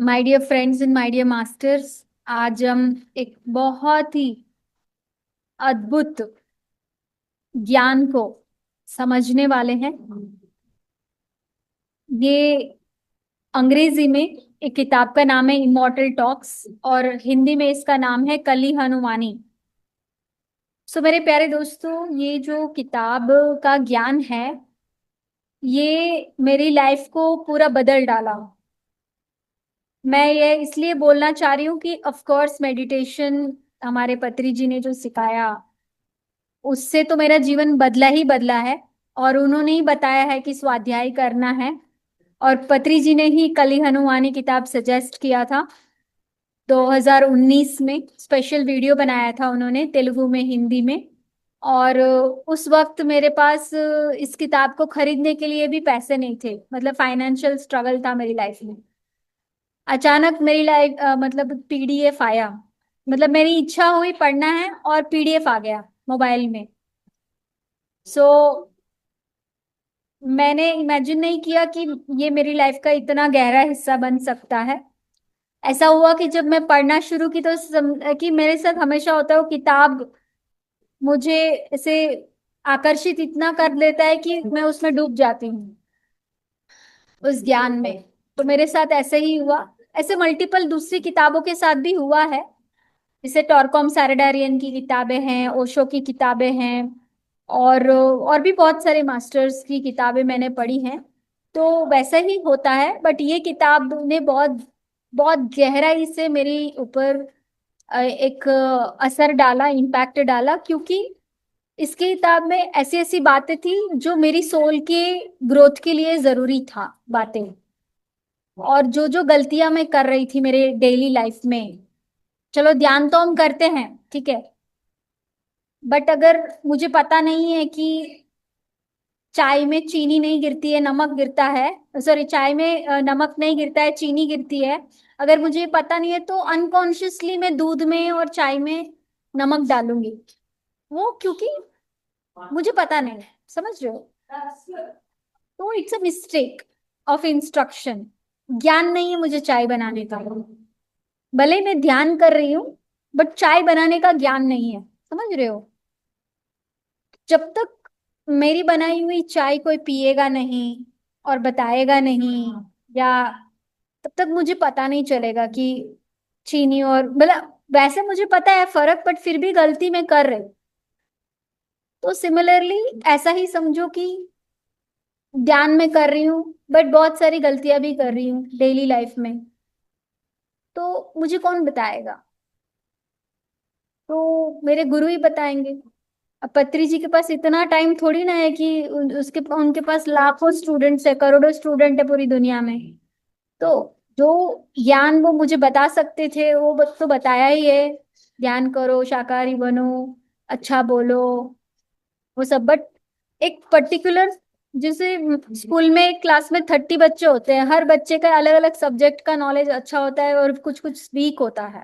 My dear friends and my dear masters. आज हम एक बहुत ही अद्भुत ज्ञान को समझने वाले हैं। ये अंग्रेजी में एक किताब का नाम है इमॉर्टल टॉक्स और हिंदी में इसका नाम है कली हनुमानी। सो मेरे प्यारे दोस्तों, ये जो किताब का ज्ञान है, ये मेरी लाइफ को पूरा बदल डाला। मैं ये इसलिए बोलना चाह रही हूँ कि ऑफ कोर्स मेडिटेशन हमारे पत्री जी ने जो सिखाया, उससे तो मेरा जीवन बदला ही बदला है। और उन्होंने ही बताया है कि स्वाध्याय करना है। और पत्री जी ने ही कली हनुमानी किताब सजेस्ट किया था 2019 में। स्पेशल वीडियो बनाया था उन्होंने तेलुगु में, हिंदी में। और उस वक्त मेरे पास इस किताब को खरीदने के लिए भी पैसे नहीं थे। मतलब फाइनेंशियल स्ट्रगल था मेरी लाइफ में। अचानक मेरी लाइफ मतलब पीडीएफ आया। मतलब मेरी इच्छा हुई पढ़ना है और पीडीएफ आ गया मोबाइल में। सो मैंने इमेजिन नहीं किया कि ये मेरी लाइफ का इतना गहरा हिस्सा बन सकता है। ऐसा हुआ कि जब मैं पढ़ना शुरू की तो कि मेरे साथ हमेशा होता है, वो किताब मुझे ऐसे आकर्षित इतना कर लेता है कि मैं उसमें डूब जाती हूँ, उस ज्ञान में। तो मेरे साथ ऐसे ही हुआ। ऐसे मल्टीपल दूसरी किताबों के साथ भी हुआ है। जैसे टॉरकॉम सैराडारियन की किताबें हैं, ओशो की किताबें हैं, और भी बहुत सारे मास्टर्स की किताबें मैंने पढ़ी हैं। तो वैसा ही होता है, बट ये किताब ने बहुत बहुत गहराई से मेरी ऊपर एक असर डाला, इम्पैक्ट डाला, क्योंकि इस किताब में ऐसी ऐसी बातें थी जो मेरी सोल के ग्रोथ के लिए जरूरी था, बातें। और जो जो गलतियां मैं कर रही थी मेरे डेली लाइफ में, चलो ध्यान तो हम करते हैं, ठीक है, बट अगर मुझे पता नहीं है कि चाय में चीनी नहीं गिरती है, नमक गिरता है। सॉरी, चाय में नमक नहीं गिरता है, चीनी गिरती है। अगर मुझे ये पता नहीं है तो अनकॉन्शियसली मैं दूध में और चाय में नमक डालूंगी, वो क्योंकि मुझे पता नहीं है। समझ रहे हो? तो it's a mistake of instruction. ज्ञान नहीं है मुझे चाय बनाने का। भले मैं ध्यान कर रही हूँ, बट चाय बनाने का ज्ञान नहीं है। समझ रहे हो? जब तक मेरी बनाई हुई चाय कोई पिएगा नहीं और बताएगा नहीं, या तब तक मुझे पता नहीं चलेगा कि चीनी और, मतलब वैसे मुझे पता है फर्क, बट फिर भी गलती मैं कर रही हूँ। तो सिमिलरली ऐसा ही समझो कि ध्यान में कर रही हूँ, बट बहुत सारी गलतियां भी कर रही हूँ डेली लाइफ में। तो मुझे कौन बताएगा? तो मेरे गुरु ही बताएंगे। अब पत्री जी के पास इतना टाइम थोड़ी ना है कि उसके उनके पास लाखों स्टूडेंट्स है, करोड़ों स्टूडेंट है पूरी दुनिया में। तो जो ज्ञान वो मुझे बता सकते थे, वो बस तो बताया ही है। ध्यान करो, शाकाहारी बनो, अच्छा बोलो, वो सब। बट एक पर्टिकुलर, जैसे स्कूल में एक क्लास में 30 बच्चे होते हैं, हर बच्चे का अलग अलग सब्जेक्ट का नॉलेज अच्छा होता है और कुछ कुछ वीक होता है।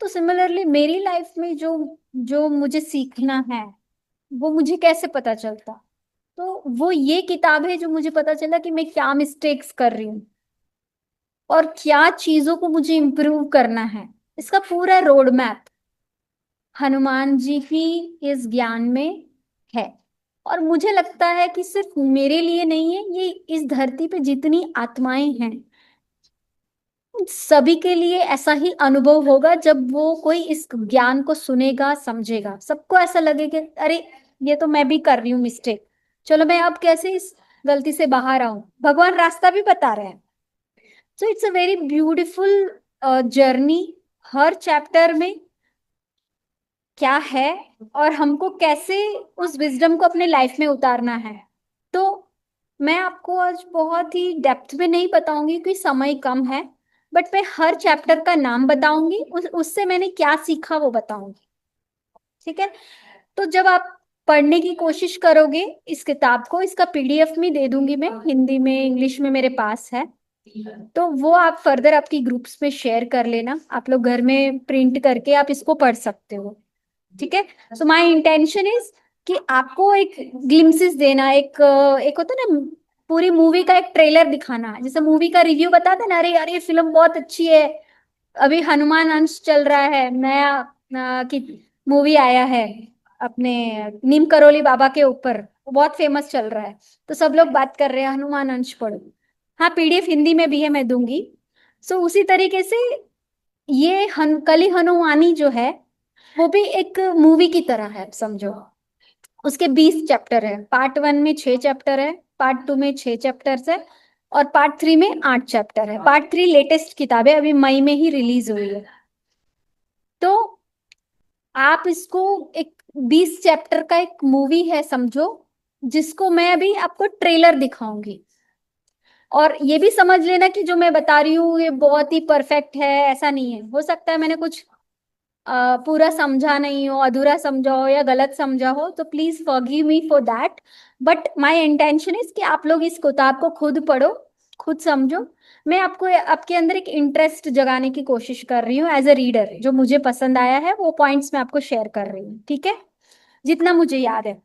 तो सिमिलरली मेरी लाइफ में जो जो मुझे सीखना है, वो मुझे कैसे पता चलता? तो वो ये किताब है जो मुझे पता चला कि मैं क्या मिस्टेक्स कर रही हूँ और क्या चीजों को मुझे इम्प्रूव करना है। इसका पूरा रोड मैप हनुमान जी की इस ज्ञान में है। और मुझे लगता है कि सिर्फ मेरे लिए नहीं है ये, इस धरती पे जितनी आत्माएं हैं उन सभी के लिए ऐसा ही अनुभव होगा जब वो कोई इस ज्ञान को सुनेगा, समझेगा। सबको ऐसा लगेगा, अरे ये तो मैं भी कर रही हूँ मिस्टेक, चलो मैं अब कैसे इस गलती से बाहर आऊं। भगवान रास्ता भी बता रहे हैं। So it's a very beautiful journey. Her chapter में क्या है और हमको कैसे उस विजडम को अपने लाइफ में उतारना है। तो मैं आपको आज बहुत ही डेप्थ में नहीं बताऊंगी क्योंकि समय कम है, बट मैं हर चैप्टर का नाम बताऊंगी, उससे मैंने क्या सीखा वो बताऊंगी। ठीक है? तो जब आप पढ़ने की कोशिश करोगे इस किताब को, इसका पीडीएफ में दे दूंगी मैं, हिंदी में इंग्लिश में मेरे पास है। तो वो आप फर्दर आपकी ग्रुप्स में शेयर कर लेना, आप लोग घर में प्रिंट करके आप इसको पढ़ सकते हो। ठीक है? सो माय इंटेंशन इज कि आपको एक ग्लिम्सिस देना, एक एक होता है ना, पूरी मूवी का एक ट्रेलर दिखाना, जैसे मूवी का रिव्यू बताते ना, अरे यार ये फिल्म बहुत अच्छी है, अभी हनुमान अंश चल रहा है नया, की मूवी आया है अपने नीम करोली बाबा के ऊपर, वो बहुत फेमस चल रहा है, तो सब लोग बात कर रहे हैं हनुमान अंश पढ़ो। हाँ, पीडीएफ हिंदी में भी है, मैं दूंगी। सो उसी तरीके से ये कली हनुमानी जो है वो भी एक मूवी की तरह है समझो। उसके 20 चैप्टर है, पार्ट 1 में 6 चैप्टर है, पार्ट 2 में 6 चैप्टर्स है, और पार्ट 3 में 8 चैप्टर है। पार्ट 3 लेटेस्ट किताब है, अभी मई में ही रिलीज हुई है। तो आप इसको एक 20 चैप्टर का एक मूवी है समझो, जिसको मैं अभी आपको ट्रेलर दिखाऊंगी। और ये भी समझ लेना कि जो मैं बता रही हूँ ये बहुत ही परफेक्ट है, ऐसा नहीं है, हो सकता है मैंने कुछ पूरा समझा नहीं हो, अधूरा समझा हो या गलत समझा हो, तो please forgive me for that. But my intention is कि आप लोग इस किताब को खुद पढ़ो, खुद समझो। मैं आपको आपके अंदर एक इंटरेस्ट जगाने की कोशिश कर रही हूँ एज अ रीडर, जो मुझे पसंद आया है वो पॉइंट्स मैं आपको शेयर कर रही हूँ, ठीक है, जितना मुझे याद है।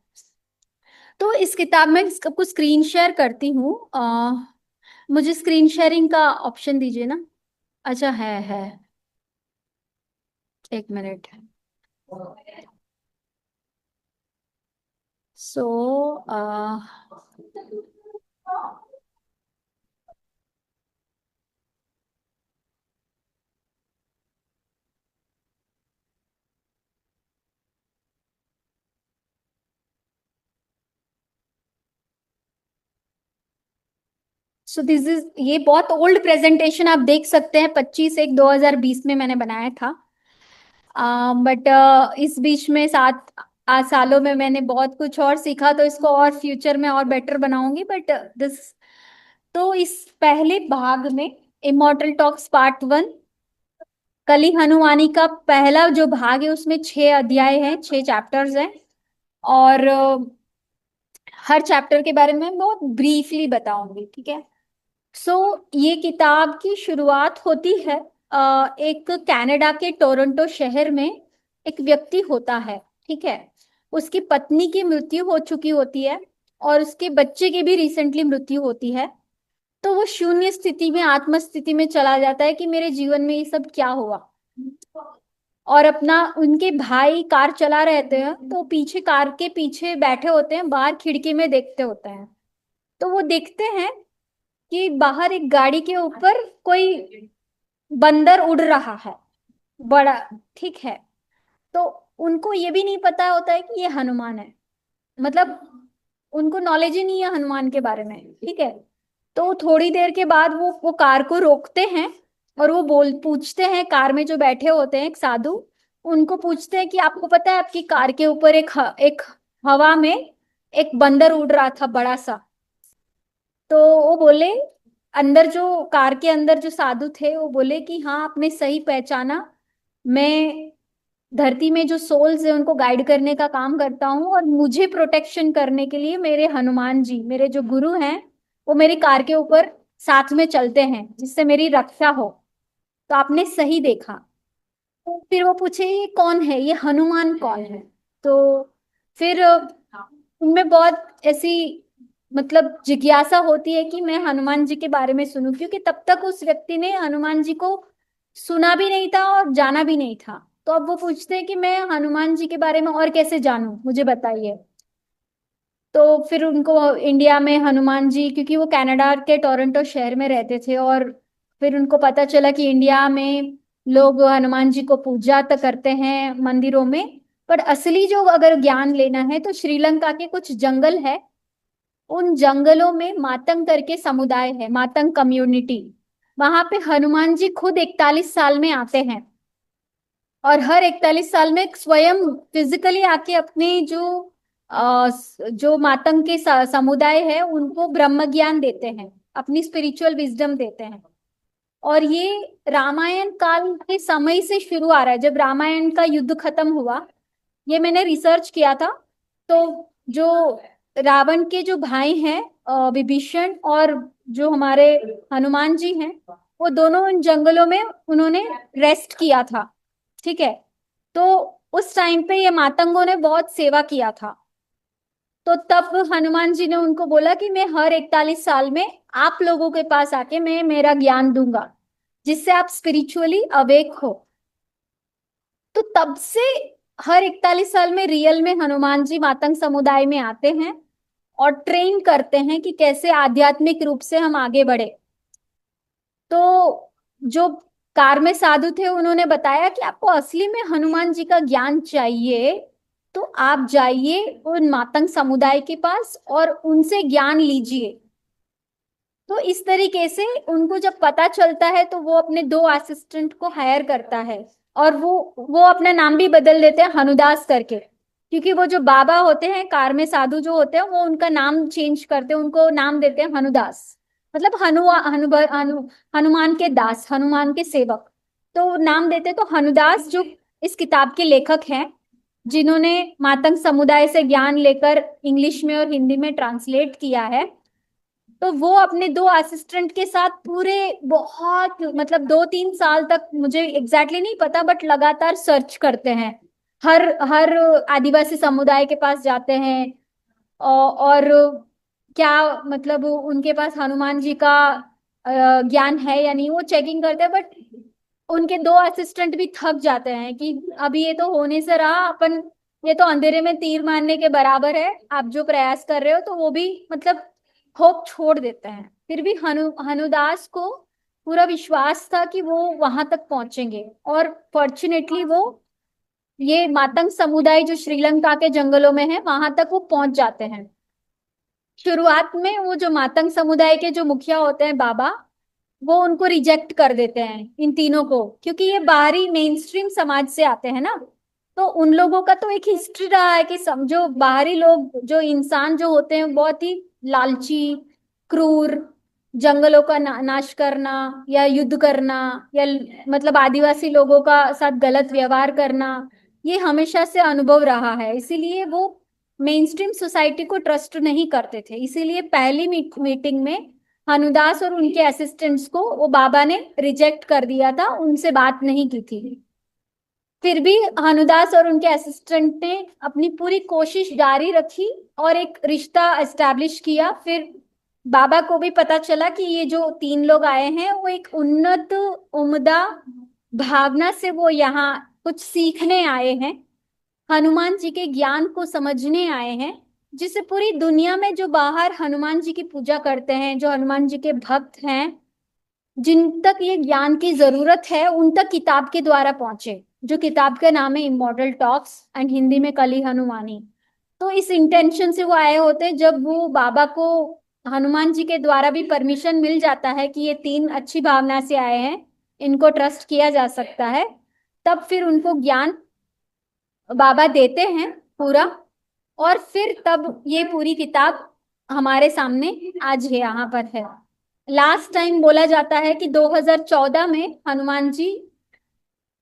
तो इस किताब में आपको स्क्रीन शेयर करती हूँ। मुझे स्क्रीन शेयरिंग का ऑप्शन दीजिए ना। अच्छा, है। एक minute. So so this is, ये बहुत ओल्ड प्रेजेंटेशन आप देख सकते हैं, 25/1/2020 में मैंने बनाया था। बट इस बीच में 7 8 सालों में मैंने बहुत कुछ और सीखा, तो इसको और फ्यूचर में और बेटर बनाऊंगी। बट दिस, तो इस पहले भाग में, इमॉर्टल टॉक्स पार्ट 1, कली हनुमानी का पहला जो भाग है उसमें 6 अध्याय हैं, 6 चैप्टर्स हैं। और हर चैप्टर के बारे में मैं बहुत ब्रीफली बताऊंगी, ठीक है। सो ये किताब की शुरुआत होती है, एक कनाडा के टोरंटो शहर में एक व्यक्ति होता है, ठीक है। उसकी पत्नी की मृत्यु हो चुकी होती है, और उसके बच्चे की भी रिसेंटली मृत्यु होती है। तो वो शून्य स्थिति में, आत्म स्थिति में चला जाता है कि मेरे जीवन में ये सब क्या हुआ। और अपना, उनके भाई कार चला रहते हैं, तो पीछे, कार के पीछे बैठे होते हैं, बाहर खिड़की में देखते होते हैं। तो वो देखते हैं कि बाहर एक गाड़ी के ऊपर कोई बंदर उड़ रहा है, बड़ा, ठीक है। तो उनको ये भी नहीं पता होता है कि ये हनुमान है, मतलब उनको नॉलेज ही नहीं है हनुमान के बारे में, ठीक है। तो थोड़ी देर के बाद वो कार को रोकते हैं, और वो पूछते हैं, कार में जो बैठे होते हैं एक साधु, उनको पूछते हैं कि आपको पता है आपकी कार के ऊपर एक हवा में एक बंदर उड़ रहा था बड़ा सा। तो वो बोले, अंदर जो, कार के अंदर जो साधु थे वो बोले कि हाँ आपने सही पहचाना, मैं धरती में जो सोल्स है उनको गाइड करने का काम करता हूँ, और मुझे प्रोटेक्शन करने के लिए मेरे हनुमान जी, मेरे जो गुरु हैं, वो मेरी कार के ऊपर साथ में चलते हैं जिससे मेरी रक्षा हो। तो आपने सही देखा। तो फिर वो पूछे ये कौन है, ये हनुमान कौन है। तो फिर उनमें बहुत ऐसी, मतलब जिज्ञासा होती है कि मैं हनुमान जी के बारे में सुनूं, क्योंकि तब तक उस व्यक्ति ने हनुमान जी को सुना भी नहीं था और जाना भी नहीं था। तो अब वो पूछते हैं कि मैं हनुमान जी के बारे में और कैसे जानूं, मुझे बताइए। तो फिर उनको इंडिया में हनुमान जी, क्योंकि वो कनाडा के टोरंटो शहर में रहते थे, और फिर उनको पता चला कि इंडिया में लोग हनुमान जी को पूजा तो करते हैं मंदिरों में, पर असली जो अगर ज्ञान लेना है तो श्रीलंका के कुछ जंगल है, उन जंगलों में मातंग करके समुदाय है, मातंग कम्युनिटी। वहां पे हनुमान जी खुद 41 साल में आते हैं, और हर 41 साल में स्वयं फिजिकली आके अपने जो मातंग के समुदाय है उनको ब्रह्म ज्ञान देते हैं, अपनी स्पिरिचुअल विजडम देते हैं। और ये रामायण काल के समय से शुरू आ रहा है, जब रामायण का युद्ध खत्म हुआ, ये मैंने रिसर्च किया था। तो जो रावण के जो भाई हैं, विभीषण, और जो हमारे हनुमान जी हैं, वो दोनों इन जंगलों में उन्होंने रेस्ट किया था, ठीक है। तो उस टाइम पे ये मातंगों ने बहुत सेवा किया था। तो तब हनुमान जी ने उनको बोला कि मैं हर 41 साल में आप लोगों के पास आके मैं मेरा ज्ञान दूंगा, जिससे आप स्पिरिचुअली अवेक हो। तो तब से हर 41 साल में रियल में हनुमान जी मातंग समुदाय में आते हैं और ट्रेन करते हैं कि कैसे आध्यात्मिक रूप से हम आगे बढ़े। तो जो कार में साधु थे उन्होंने बताया कि आपको असली में हनुमान जी का ज्ञान चाहिए तो आप जाइए उन मातंग समुदाय के पास और उनसे ज्ञान लीजिए। तो इस तरीके से उनको जब पता चलता है तो वो अपने दो असिस्टेंट को हायर करता है, और वो अपना नाम भी बदल देते हैं हनुदास करके, क्योंकि वो जो बाबा होते हैं कार में साधु जो होते हैं वो उनका नाम चेंज करते हैं, उनको नाम देते हैं हनुदास, मतलब हनुमान के दास, हनुमान के सेवक। तो नाम देते तो हनुदास जो इस किताब के लेखक हैं, जिन्होंने मातंग समुदाय से ज्ञान लेकर इंग्लिश में और हिंदी में ट्रांसलेट किया है। तो वो अपने दो असिस्टेंट के साथ पूरे बहुत मतलब 2-3 साल तक, मुझे एग्जैक्टली नहीं पता बट लगातार सर्च करते हैं, हर हर आदिवासी समुदाय के पास जाते हैं। और क्या मतलब उनके पास हनुमान जी का ज्ञान है या नहीं वो चेकिंग करते हैं। बट उनके दो असिस्टेंट भी थक जाते हैं कि अभी ये तो होने से रहा अपन, ये तो अंधेरे में तीर मारने के बराबर है, आप जो प्रयास कर रहे हो, तो वो भी मतलब होप छोड़ देते हैं। फिर भी हनुदास को पूरा विश्वास था कि वो वहां तक पहुंचेंगे, और फॉर्चुनेटली वो ये मातंग समुदाय जो श्रीलंका के जंगलों में है वहां तक वो पहुंच जाते हैं। शुरुआत में वो जो मातंग समुदाय के जो मुखिया होते हैं बाबा, वो उनको रिजेक्ट कर देते हैं इन तीनों को, क्योंकि ये बाहरी मेन स्ट्रीम समाज से आते हैं ना। तो उन लोगों का तो एक हिस्ट्री रहा है कि समझो बाहरी लोग जो इंसान जो होते हैं बहुत ही लालची, क्रूर, जंगलों का नाश करना या युद्ध करना, या मतलब आदिवासी लोगों का साथ गलत व्यवहार करना, ये हमेशा से अनुभव रहा है। इसीलिए वो मेन स्ट्रीम सोसाइटी को ट्रस्ट नहीं करते थे। इसीलिए पहली मीटिंग में हनुदास और उनके असिस्टेंट्स को वो बाबा ने रिजेक्ट कर दिया था, उनसे बात नहीं की थी। फिर भी हनुदास और उनके असिस्टेंट ने अपनी पूरी कोशिश जारी रखी और एक रिश्ता एस्टैब्लिश किया। फिर बाबा को भी पता चला कि ये जो तीन लोग आए हैं वो एक उन्नत उम्दा भावना से वो यहाँ कुछ सीखने आए हैं, हनुमान जी के ज्ञान को समझने आए हैं, जिससे पूरी दुनिया में जो बाहर हनुमान जी की पूजा करते हैं, जो हनुमान जी के भक्त हैं, जिन तक ये ज्ञान की जरूरत है उन तक किताब के द्वारा पहुंचे, जो किताब का नाम है इमॉर्टल टॉक्स एंड हिंदी में कली हनुमानी। तो इस इंटेंशन से वो आए होते हैं। जब वो बाबा को हनुमान जी के द्वारा भी परमिशन मिल जाता है कि ये तीन अच्छी भावना से आए हैं, इनको ट्रस्ट किया जा सकता है, तब फिर उनको ज्ञान बाबा देते हैं पूरा। और फिर तब ये पूरी किताब हमारे सामने आज है, यहाँ पर है। लास्ट टाइम बोला जाता है कि 2014 में हनुमान जी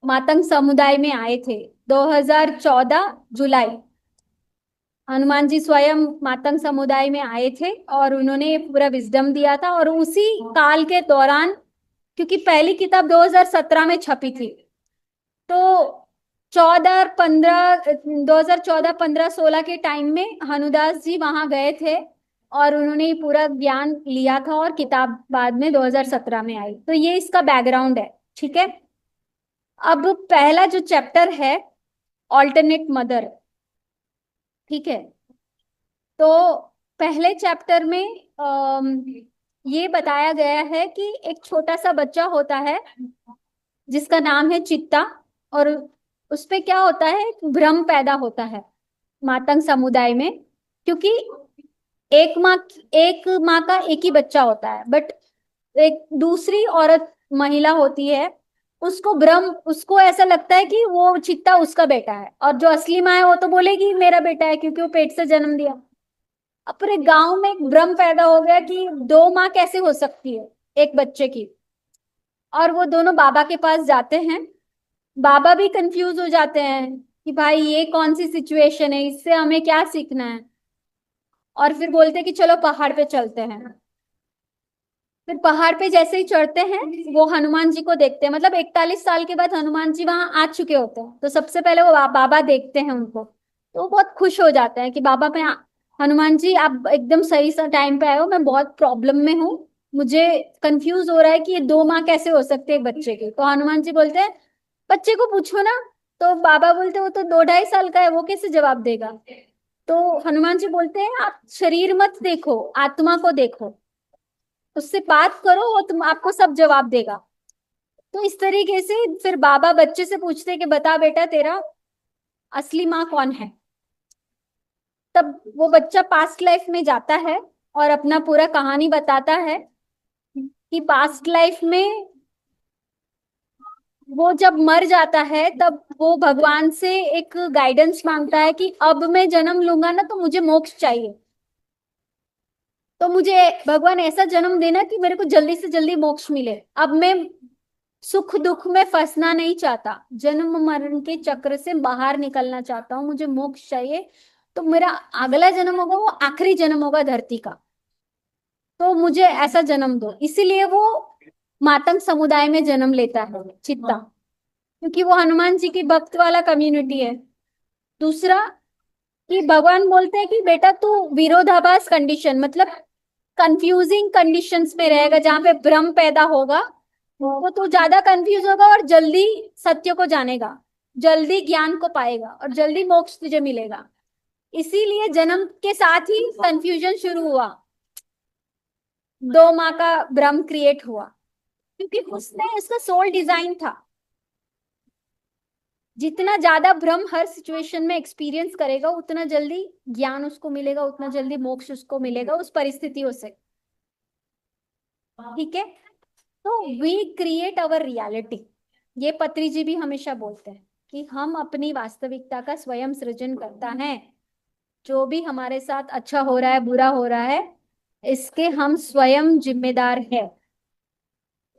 मातंग समुदाय में आए थे। 2014 जुलाई हनुमान जी स्वयं मातंग समुदाय में आए थे और उन्होंने पूरा विजडम दिया था। और उसी काल के दौरान, क्योंकि पहली किताब 2017 में छपी थी, तो 2014-15 के टाइम में हनुदास जी वहां गए थे और उन्होंने पूरा ज्ञान लिया था, और किताब बाद में 2017 में आई। तो ये इसका बैकग्राउंड है, ठीक है। अब पहला जो चैप्टर है, ऑल्टरनेट मदर, ठीक है। तो पहले चैप्टर में ये बताया गया है कि एक छोटा सा बच्चा होता है जिसका नाम है चित्ता, और उसपे क्या होता है, भ्रम पैदा होता है मातंग समुदाय में। क्योंकि एक माँ का एक ही बच्चा होता है, बट एक दूसरी औरत महिला होती है, उसको भ्रम, उसको ऐसा लगता है कि वो चित्ता उसका बेटा है, और जो असली माँ है वो तो बोलेगी मेरा बेटा है क्योंकि वो पेट से जन्म दिया। अब पूरे गांव में एक भ्रम पैदा हो गया कि दो माँ कैसे हो सकती है एक बच्चे की। और वो दोनों बाबा के पास जाते हैं। बाबा भी कंफ्यूज हो जाते हैं कि भाई ये कौन सी सिचुएशन है, इससे हमें क्या सीखना है। और फिर बोलते हैं कि चलो पहाड़ पे चलते हैं। फिर पहाड़ पे जैसे ही चढ़ते हैं वो हनुमान जी को देखते हैं, मतलब 41 साल के बाद हनुमान जी वहां आ चुके होते हैं। तो सबसे पहले वो बाबा देखते हैं उनको, तो वो बहुत खुश हो जाते हैं कि बाबा मैं हनुमान जी आप एकदम सही सा टाइम पे आए हो, मैं बहुत प्रॉब्लम में हूँ। मुझे कंफ्यूज हो रहा है कि ये 2 माह कैसे हो सकते हैं बच्चे के। तो हनुमान जी बोलते हैं बच्चे को पूछो ना। तो बाबा बोलते वो तो 2 ढाई साल का है, वो कैसे जवाब देगा। तो हनुमान जी बोलते हैं आप शरीर मत देखो, आत्मा को देखो, उससे बात करो, वो तुम आपको सब जवाब देगा। तो इस तरीके से फिर बाबा बच्चे से पूछते हैं कि बता बेटा तेरा असली माँ कौन है। तब वो बच्चा पास्ट लाइफ में जाता है और अपना पूरा कहानी बताता है कि पास्ट लाइफ में वो जब मर जाता है तब वो भगवान से एक गाइडेंस मांगता है कि अब मैं जन्म लूंगा ना तो मुझे मोक्ष चाहिए। तो मुझे भगवान ऐसा जन्म देना कि मेरे को जल्दी से जल्दी मोक्ष मिले। अब मैं सुख दुख में फंसना नहीं चाहता, जन्म मरण के चक्र से बाहर निकलना चाहता हूँ, मुझे मोक्ष चाहिए। तो मेरा अगला जन्म होगा वो आखिरी जन्म होगा धरती का, तो मुझे ऐसा जन्म दो। इसीलिए वो मातंग समुदाय में जन्म लेता है चित्ता, क्योंकि वो हनुमान जी की भक्त वाला कम्युनिटी है। दूसरा कि भगवान बोलते हैं कि बेटा तू विरोधाभास कंडीशन मतलब कंफ्यूजिंग कंडीशंस में रहेगा, जहां पे भ्रम पैदा होगा वो तू ज्यादा कंफ्यूज होगा और जल्दी सत्य को जानेगा, जल्दी ज्ञान को पाएगा और जल्दी मोक्ष तुझे मिलेगा। इसीलिए जन्म के साथ ही कंफ्यूजन शुरू हुआ, 2 माह का भ्रम क्रिएट हुआ, क्योंकि उसने उसका सोल डिजाइन था। जितना ज्यादा भ्रम हर सिचुएशन में एक्सपीरियंस करेगा उतना जल्दी ज्ञान उसको मिलेगा, उतना जल्दी मोक्ष उसको मिलेगा उस परिस्थितियों से। ठीक है। तो वी क्रिएट अवर रियलिटी, ये पत्री जी भी हमेशा बोलते हैं कि हम अपनी वास्तविकता का स्वयं सृजन करता है। जो भी हमारे साथ अच्छा हो रहा है बुरा हो रहा है इसके हम स्वयं जिम्मेदार है।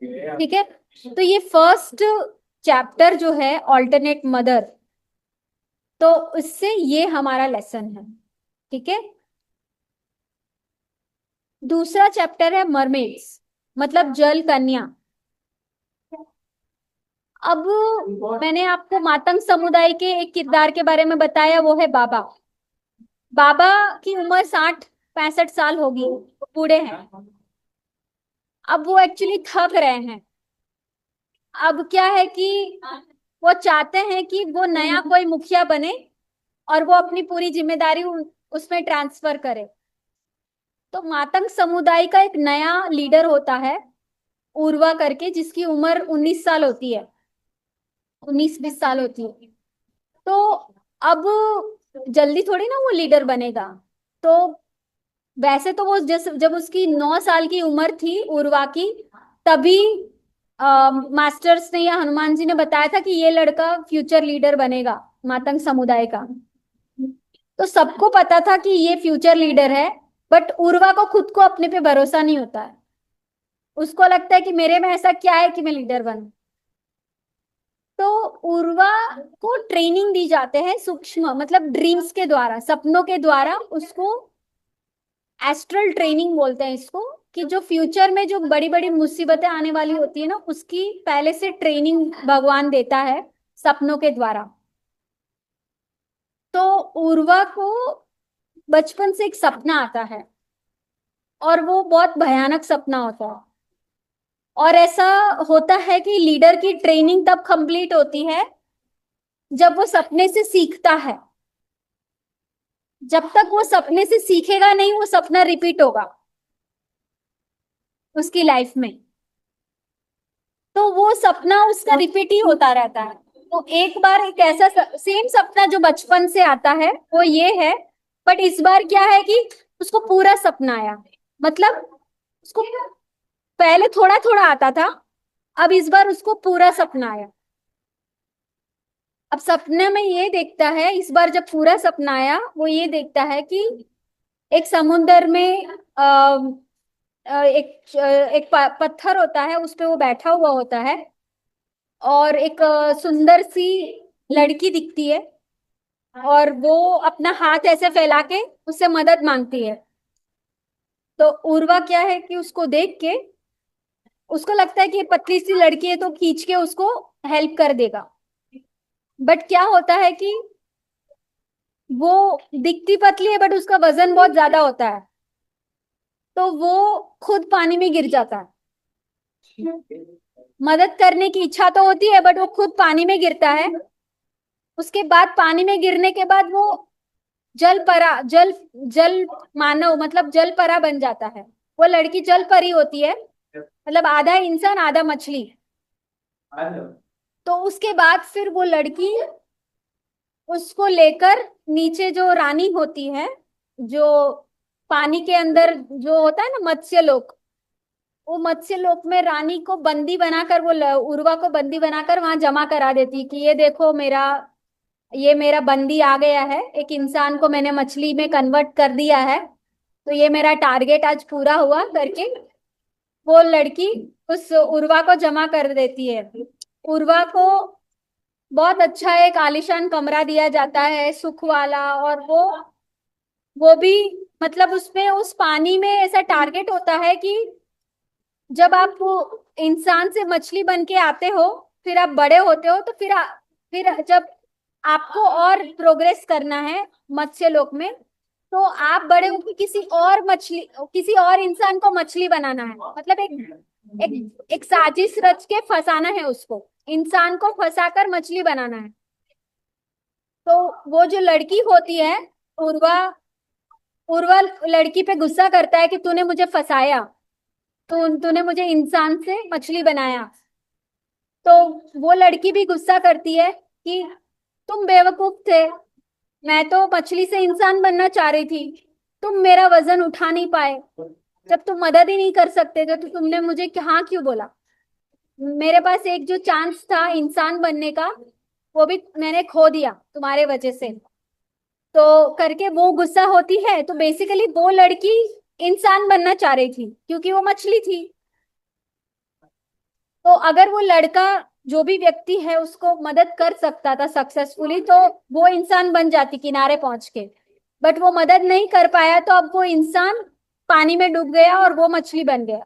ठीक है। तो ये फर्स्ट चैप्टर जो है ऑल्टरनेट मदर, तो उससे ये हमारा लेसन है। ठीक है। दूसरा चैप्टर है मरमेड्स, मतलब जल कन्या। अब मैंने आपको मातंग समुदाय के एक किरदार के बारे में बताया, वो है बाबा। बाबा की उम्र 60-65 साल होगी, वो बूढ़े हैं। अब वो एक्चुअली थक रहे हैं। अब क्या है कि वो चाहते हैं कि वो नया कोई मुखिया बने और वो अपनी पूरी जिम्मेदारी उसमें ट्रांसफर करे। तो मातंग समुदाय का एक नया लीडर होता है उर्वा करके, जिसकी उम्र 19 साल होती है, 19-20 साल होती है। तो अब जल्दी थोड़ी ना वो लीडर बनेगा। तो वैसे तो वो जब उसकी 9 साल की उम्र थी उर्वा की, तभी मास्टर्स ने या हनुमान जी ने बताया था कि ये लड़का फ्यूचर लीडर बनेगा मातंग समुदाय का। तो सबको पता था कि ये फ्यूचर लीडर है, बट उर्वा को खुद को अपने पे भरोसा नहीं होता है। उसको लगता है कि मेरे में ऐसा क्या है कि मैं लीडर बनूं। तो उर्वा को ट्रेनिंग दी जाते हैं सूक्ष्म मतलब ड्रीम्स के द्वारा, सपनों के द्वारा उसको एस्ट्रल ट्रेनिंग बोलते हैं इसको, कि जो फ्यूचर में जो बड़ी बड़ी मुसीबतें आने वाली होती है ना उसकी पहले से ट्रेनिंग भगवान देता है सपनों के द्वारा। तो उर्वा को बचपन से एक सपना आता है और वो बहुत भयानक सपना होता है। और ऐसा होता है कि लीडर की ट्रेनिंग तब कंप्लीट होती है जब वो सपने से सीखता है। जब तक वो सपने से सीखेगा नहीं वो सपना रिपीट होगा उसकी लाइफ में। तो वो सपना उसका रिपीट ही होता रहता है। तो एक बार एक ऐसा सेम सपना जो बचपन से आता है वो ये है, बट इस बार क्या है कि उसको पूरा सपना आया। मतलब उसको पहले थोड़ा थोड़ा आता था, अब इस बार उसको पूरा सपना आया। अब सपने में ये देखता है, इस बार जब पूरा सपना आया वो ये देखता है कि एक समुंदर में एक पत्थर होता है, उस पे वो बैठा हुआ होता है और एक सुंदर सी लड़की दिखती है और वो अपना हाथ ऐसे फैला के उससे मदद मांगती है। तो उर्वा क्या है कि उसको देख के उसको लगता है कि ये पतली सी लड़की है तो खींच के उसको हेल्प कर देगा। बट क्या होता है कि वो दिखती पतली है बट उसका वजन बहुत ज्यादा होता है, तो वो खुद पानी में गिर जाता है। मदद करने की इच्छा तो होती है बट वो खुद पानी में गिरता है। उसके बाद पानी में गिरने के बाद वो जल परा जल जल मानव मतलब जल परा बन जाता है। वो लड़की जल परी होती है, मतलब आधा इंसान आधा मछली। तो उसके बाद फिर वो लड़की उसको लेकर नीचे जो रानी होती है, जो पानी के अंदर जो होता है ना मत्स्य लोक, वो मत्स्य लोक में रानी को बंदी बनाकर वो उर्वा को बंदी बनाकर वहां जमा करा देती कि ये देखो मेरा, ये मेरा बंदी आ गया है, एक इंसान को मैंने मछली में कन्वर्ट कर दिया है, तो ये मेरा टारगेट आज पूरा हुआ करके वो लड़की उस उर्वा को जमा कर देती है। उर्वा को बहुत अच्छा एक आलीशान कमरा दिया जाता है सुख वाला, और वो भी मतलब उसमें उस पानी में ऐसा टारगेट होता है कि जब आप वो इंसान से मछली बन के आते हो, फिर आप बड़े होते हो, तो फिर जब आपको और प्रोग्रेस करना है मत्स्य लोक में, तो आप बड़े होकर किसी और इंसान को मछली बनाना है, मतलब एक साजिश रच के फंसाना है उसको, इंसान को फंसाकर मछली बनाना है। तो वो जो लड़की होती है उर्वा, उर्वा लड़की पे गुस्सा करता है कि तूने मुझे फंसाया, तूने मुझे इंसान से मछली बनाया। तो वो लड़की भी गुस्सा करती है कि तुम बेवकूफ थे, मैं तो मछली से इंसान बनना चाह रही थी, तुम मेरा वजन उठा नहीं पाए, जब तुम मदद ही नहीं कर सकते थे तो तुमने मुझे हाँ क्यों बोला। मेरे पास एक जो चांस था इंसान बनने का, वो भी मैंने खो दिया तुम्हारे वजह से। तो करके वो गुस्सा होती है, तो बेसिकली वो लड़की इंसान बनना चाह रही थी क्योंकि वो मछली थी। तो अगर वो लड़का, जो भी व्यक्ति है, उसको मदद कर सकता था सक्सेसफुली, तो वो इंसान बन जाती किनारे पहुंच के। बट वो मदद नहीं कर पाया, तो अब वो इंसान पानी में डूब गया और वो मछली बन गया।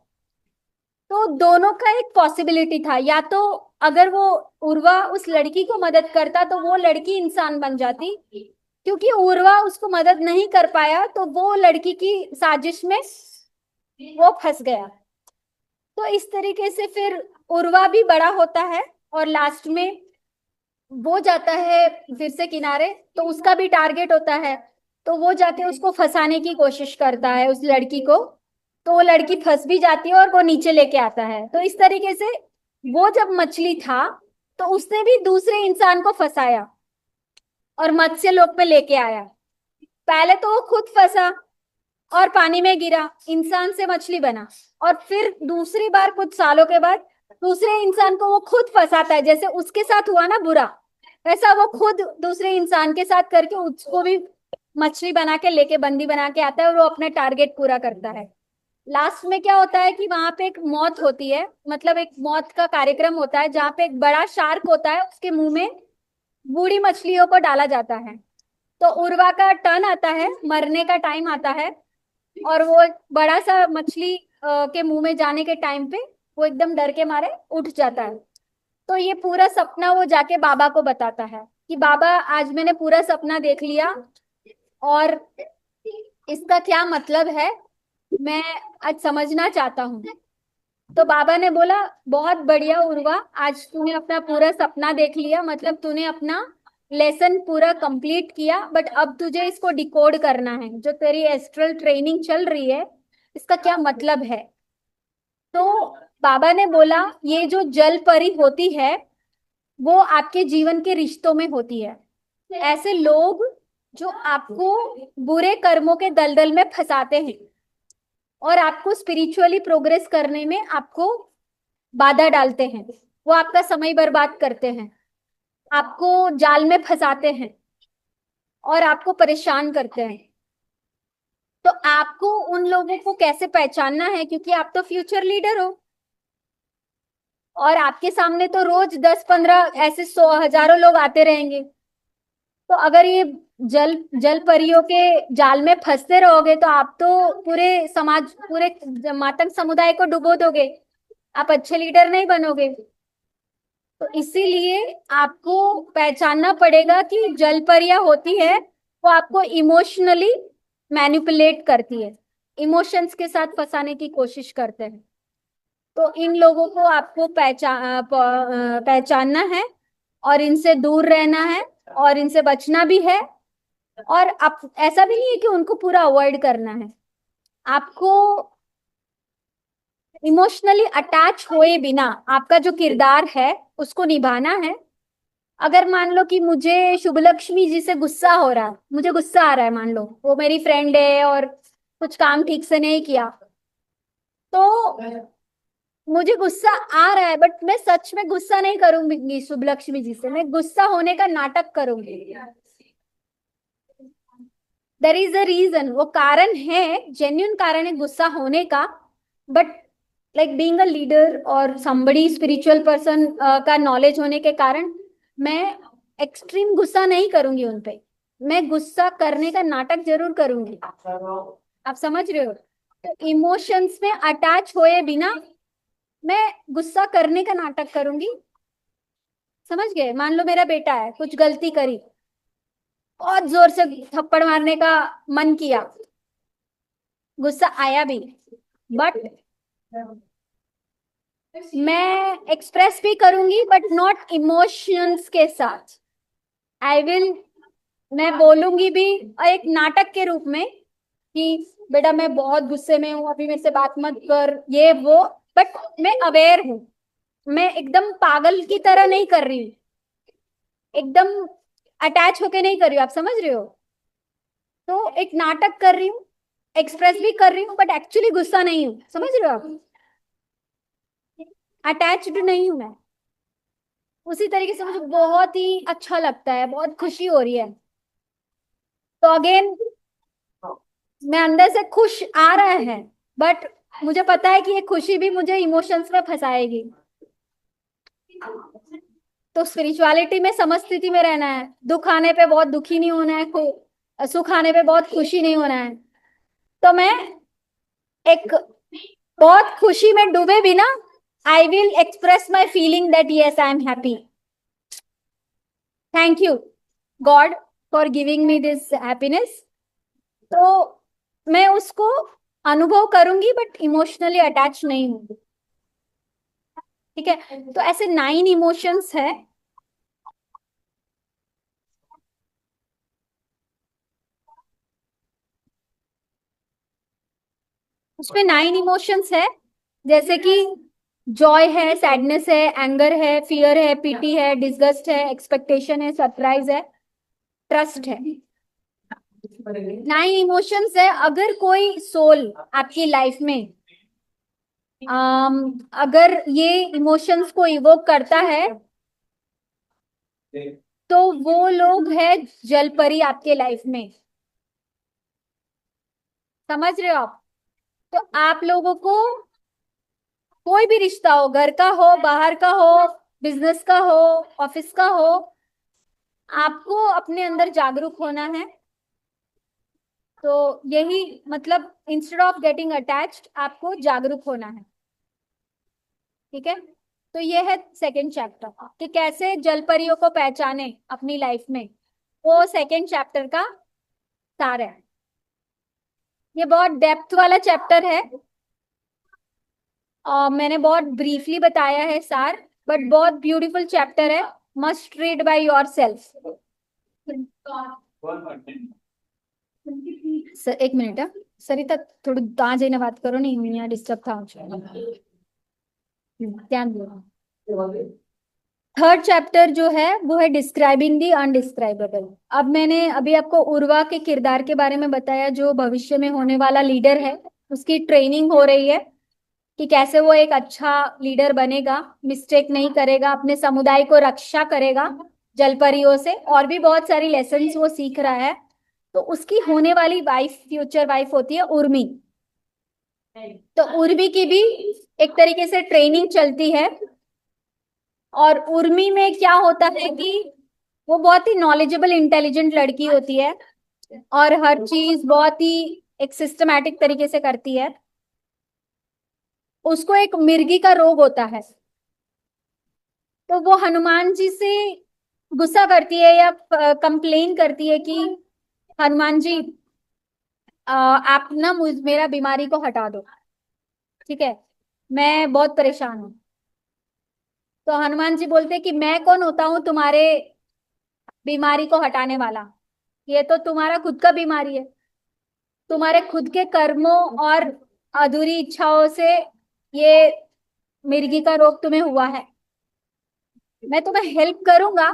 तो दोनों का एक पॉसिबिलिटी था, या तो अगर वो उर्वा उस लड़की को मदद करता तो वो लड़की इंसान बन जाती, क्योंकि उर्वा उसको मदद नहीं कर पाया तो वो लड़की की साजिश में वो फंस गया। तो इस तरीके से फिर उर्वा भी बड़ा होता है, और लास्ट में वो जाता है फिर से किनारे, तो उसका भी टारगेट होता है, तो वो जाके उसको फंसाने की कोशिश करता है उस लड़की को। तो वो लड़की फंस भी जाती है और वो नीचे लेके आता है। तो इस तरीके से वो जब मछली था तो उसने भी दूसरे इंसान को फंसाया और मत्स्य लोक में लेके आया। पहले तो वो खुद फंसा और पानी में गिरा, इंसान से मछली बना, और फिर दूसरी बार कुछ सालों के बाद दूसरे इंसान को वो खुद फंसाता है, जैसे उसके साथ हुआ ना बुरा, वैसा वो खुद दूसरे इंसान के साथ करके उसको भी मछली बना के लेके बंदी बना के आता है और वो अपना टारगेट पूरा करता है। लास्ट में क्या होता है कि वहां पे एक मौत होती है, मतलब एक मौत का कार्यक्रम होता है जहाँ पे एक बड़ा शार्क होता है, उसके मुंह में बूढ़ी मछलियों को डाला जाता है। तो उर्वा का टर्न आता है, मरने का टाइम आता है, और वो बड़ा सा मछली के मुंह में जाने के टाइम पे वो एकदम डर के मारे उठ जाता है। तो ये पूरा सपना वो जाके बाबा को बताता है कि बाबा आज मैंने पूरा सपना देख लिया और इसका क्या मतलब है, मैं आज समझना चाहता हूँ। तो बाबा ने बोला बहुत बढ़िया उर्वा, आज तूने अपना पूरा सपना देख लिया, मतलब तूने अपना लेसन पूरा कंप्लीट किया, बट अब तुझे इसको डिकोड करना है, जो तेरी एस्ट्रल ट्रेनिंग चल रही है इसका क्या मतलब है। तो बाबा ने बोला ये जो जल परी होती है वो आपके जीवन के रिश्तों में होती है, ऐसे लोग जो आपको बुरे कर्मों के दलदल में फंसाते हैं और आपको स्पिरिचुअली प्रोग्रेस करने में आपको बाधा डालते हैं, वो आपका समय बर्बाद करते हैं, आपको जाल में फंसाते हैं और आपको परेशान करते हैं। तो आपको उन लोगों को कैसे पहचानना है, क्योंकि आप तो फ्यूचर लीडर हो और आपके सामने तो रोज 10-15 ऐसे 100 हजारों लोग आते रहेंगे। तो अगर ये जल जल परियों के जाल में फंसते रहोगे तो आप तो पूरे समाज, पूरे मातंग समुदाय को डुबो दोगे, आप अच्छे लीडर नहीं बनोगे। तो इसीलिए आपको पहचानना पड़ेगा कि जल परियां होती है वो आपको इमोशनली मैनिपुलेट करती है, इमोशंस के साथ फंसाने की कोशिश करते हैं। तो इन लोगों को आपको पहचानना है और इनसे दूर रहना है और इनसे बचना भी है। और आप, ऐसा भी नहीं है कि उनको पूरा अवॉइड करना है, आपको इमोशनली अटैच हुए बिना आपका जो किरदार है उसको निभाना है। अगर मान लो कि मुझे शुभ लक्ष्मी जी से गुस्सा हो रहा है, मुझे गुस्सा आ रहा है, मान लो वो मेरी फ्रेंड है और कुछ काम ठीक से नहीं किया, तो मुझे गुस्सा आ रहा है, बट मैं सच में गुस्सा नहीं करूंगी शुभ लक्ष्मी जी से, मैं गुस्सा होने का नाटक करूंगी। देर इज अ रीजन, वो कारण है, जेन्युइन कारण है गुस्सा होने का। But like being a leader और समबडी स्पिरिचुअल पर्सन का नॉलेज होने के कारण मैं एक्सट्रीम गुस्सा नहीं करूंगी उन पे, मैं गुस्सा करने का नाटक जरूर करूंगी। आप समझ रहे हो? तो इमोशंस में अटैच होए बिना मैं गुस्सा करने का नाटक करूंगी। समझ गए? मान लो मेरा बेटा है, कुछ गलती करी, बहुत जोर से थप्पड़ मारने का मन किया, गुस्सा आया भी, बट मैं एक्सप्रेस भी करूंगी बट नॉट इमोशंस के साथ। आई विल, मैं बोलूंगी भी एक नाटक के रूप में कि बेटा मैं बहुत गुस्से में हूँ, अभी मेरे से बात मत कर, ये वो, बट मैं अवेयर हूँ, मैं एकदम पागल की तरह नहीं कर रही हूँ, एकदम अटैच होके नहीं कर रही हूँ। आप समझ रहे हो? तो एक नाटक कर रही हूँ, एक्सप्रेस भी कर रही हूँ, बट एक्चुअली गुस्सा नहीं हूँ। समझ रहे हो आप? अटैच्ड नहीं हूं मैं। उसी तरीके से मुझे बहुत ही अच्छा लगता है, बहुत खुशी हो रही है, तो अगेन मैं अंदर से खुश आ रहा है, बट मुझे पता है कि ये खुशी भी मुझे इमोशंस में फंसाएगी। तो स्पिरिचुअलिटी में समस्थिति में रहना है, दुख आने पे बहुत दुखी नहीं होना है, सुख आने पे बहुत खुशी नहीं होना है। तो मैं एक बहुत खुशी में डूबे बिना I will express my feeling that yes I am happy, thank you God for giving me this happiness. तो मैं उसको अनुभव करूंगी बट इमोशनली अटैच नहीं हूँ। ठीक है? तो ऐसे 9 इमोशंस है। उसमें 9 इमोशंस है, जैसे कि जॉय है, सैडनेस है, एंगर है, फियर है, पीटी है, डिसगस्ट है, एक्सपेक्टेशन है, सरप्राइज है, ट्रस्ट है। 9 इमोशंस है। अगर कोई सोल आपकी लाइफ में अगर ये इमोशंस को इवोक करता है तो वो लोग है जलपरी आपके लाइफ में। समझ रहे हो आप? तो आप लोगों को कोई भी रिश्ता हो, घर का हो, बाहर का हो, बिजनेस का हो, ऑफिस का हो, आपको अपने अंदर जागरूक होना है। तो यही मतलब, इंस्टेड ऑफ गेटिंग अटैच्ड आपको जागरूक होना है। ठीक है? तो ये है सेकंड चैप्टर कि कैसे जलपरियों को पहचाने अपनी लाइफ में, वो सेकंड चैप्टर का सार है। ये बहुत डेप्थ वाला चैप्टर है, मैंने बहुत ब्रीफली बताया है सार, बट बहुत ब्यूटीफुल चैप्टर है, must read by your self. Sir एक मिनट है, सरिता थोड़ी आ जाइए बात करो, नहीं मैं यहाँ डिस्टर्ब था मुझे, ध्यान दो। थर्ड चैप्टर जो है वो है डिस्क्राइबिंग दी अनडिस्क्राइबेबल। अब मैंने अभी आपको उर्वा के किरदार के बारे में बताया, जो भविष्य में होने वाला लीडर है, उसकी ट्रेनिंग हो रही है कि कैसे वो एक अच्छा लीडर बनेगा, मिस्टेक नहीं करेगा, अपने समुदाय को रक्षा करेगा जलपरियों से, और भी बहुत सारी लेसन्स वो सीख रहा है। तो उसकी होने वाली वाइफ, फ्यूचर वाइफ होती है उर्मी। तो उर्मी की भी एक तरीके से ट्रेनिंग चलती है। और उर्मी में क्या होता है कि वो बहुत ही नॉलेजेबल इंटेलिजेंट लड़की होती है और हर चीज बहुत ही एक सिस्टमैटिक तरीके से करती है। उसको एक मिर्गी का रोग होता है, तो वो हनुमान जी से गुस्सा करती है या कंप्लेन करती है कि हनुमान जी, आप ना मेरा बीमारी को हटा दो, ठीक है, मैं बहुत परेशान हूँ। तो हनुमान जी बोलते कि मैं कौन होता हूँ तुम्हारे बीमारी को हटाने वाला, ये तो तुम्हारा खुद का बीमारी है। तुम्हारे खुद के कर्मों और अधूरी इच्छाओं से ये मिर्गी का रोग तुम्हें हुआ है। मैं तुम्हें हेल्प करूंगा,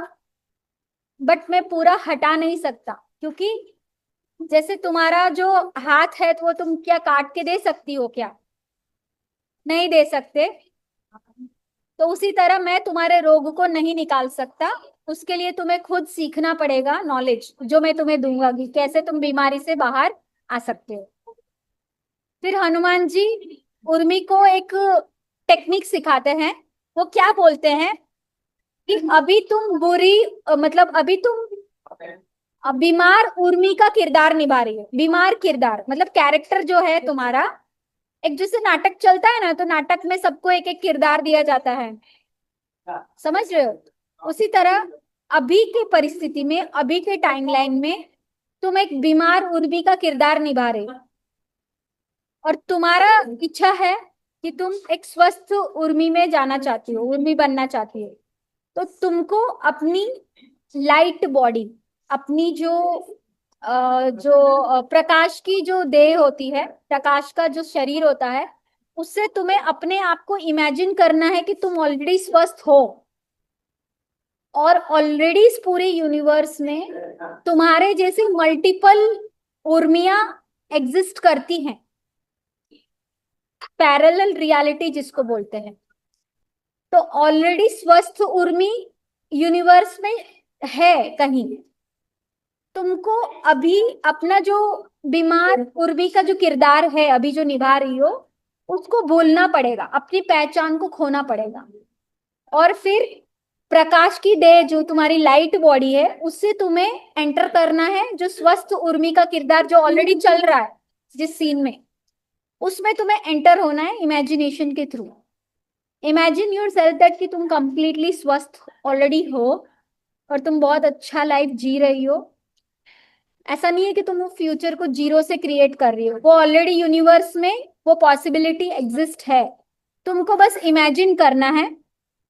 बट मैं पूरा हटा नहीं सकता, क्योंकि जैसे तुम्हारा जो हाथ है तो वो तुम क्या काट के दे सकती हो क्या? नहीं दे सकते। तो उसी तरह मैं तुम्हारे रोग को नहीं निकाल सकता। उसके लिए तुम्हें खुद सीखना पड़ेगा नॉलेज, जो मैं तुम्हें दूंगा कि कैसे तुम बीमारी से बाहर आ सकते हो। फिर हनुमान जी उर्मी को एक टेक्निक सिखाते हैं। वो क्या बोलते हैं कि अभी तुम मतलब अभी तुम बीमार उर्मी का किरदार निभा रही है। बीमार किरदार मतलब कैरेक्टर जो है तुम्हारा, एक जैसे नाटक चलता है ना, तो नाटक में सबको एक एक किरदार दिया जाता है, समझ रहे हो? उसी तरह अभी की परिस्थिति में, अभी के टाइमलाइन में तुम एक बीमार उर्मी का किरदार निभा रहे हो, और तुम्हारा इच्छा है कि तुम एक स्वस्थ उर्मी में जाना चाहती हो, उर्मी बनना चाहती हो। तो तुमको अपनी लाइट बॉडी, अपनी जो प्रकाश की जो देह होती है, प्रकाश का जो शरीर होता है, उससे तुम्हें अपने आप को इमेजिन करना है कि तुम ऑलरेडी स्वस्थ हो, और ऑलरेडी इस पूरे यूनिवर्स में तुम्हारे जैसे मल्टीपल उर्मियां एग्जिस्ट करती हैं। पैरेलल रियलिटी जिसको बोलते हैं। तो ऑलरेडी स्वस्थ उर्मी यूनिवर्स में है कहीं। तुमको अभी अपना जो बीमार उर्वी का जो किरदार है अभी जो निभा रही हो, उसको भूलना पड़ेगा, अपनी पहचान को खोना पड़ेगा। और फिर प्रकाश की देह जो तुम्हारी लाइट बॉडी है, उससे तुम्हें एंटर करना है जो स्वस्थ उर्मी का किरदार जो ऑलरेडी चल रहा है जिस सीन में, उसमें तुम्हें एंटर होना है इमेजिनेशन के through. Imagine your self that कि तुम कंप्लीटली स्वस्थ ऑलरेडी हो, और तुम बहुत अच्छा लाइफ जी रही हो। ऐसा नहीं है कि तुम वो फ्यूचर को जीरो से क्रिएट कर रही हो, वो ऑलरेडी यूनिवर्स में वो पॉसिबिलिटी एग्जिस्ट है। तुमको बस इमेजिन करना है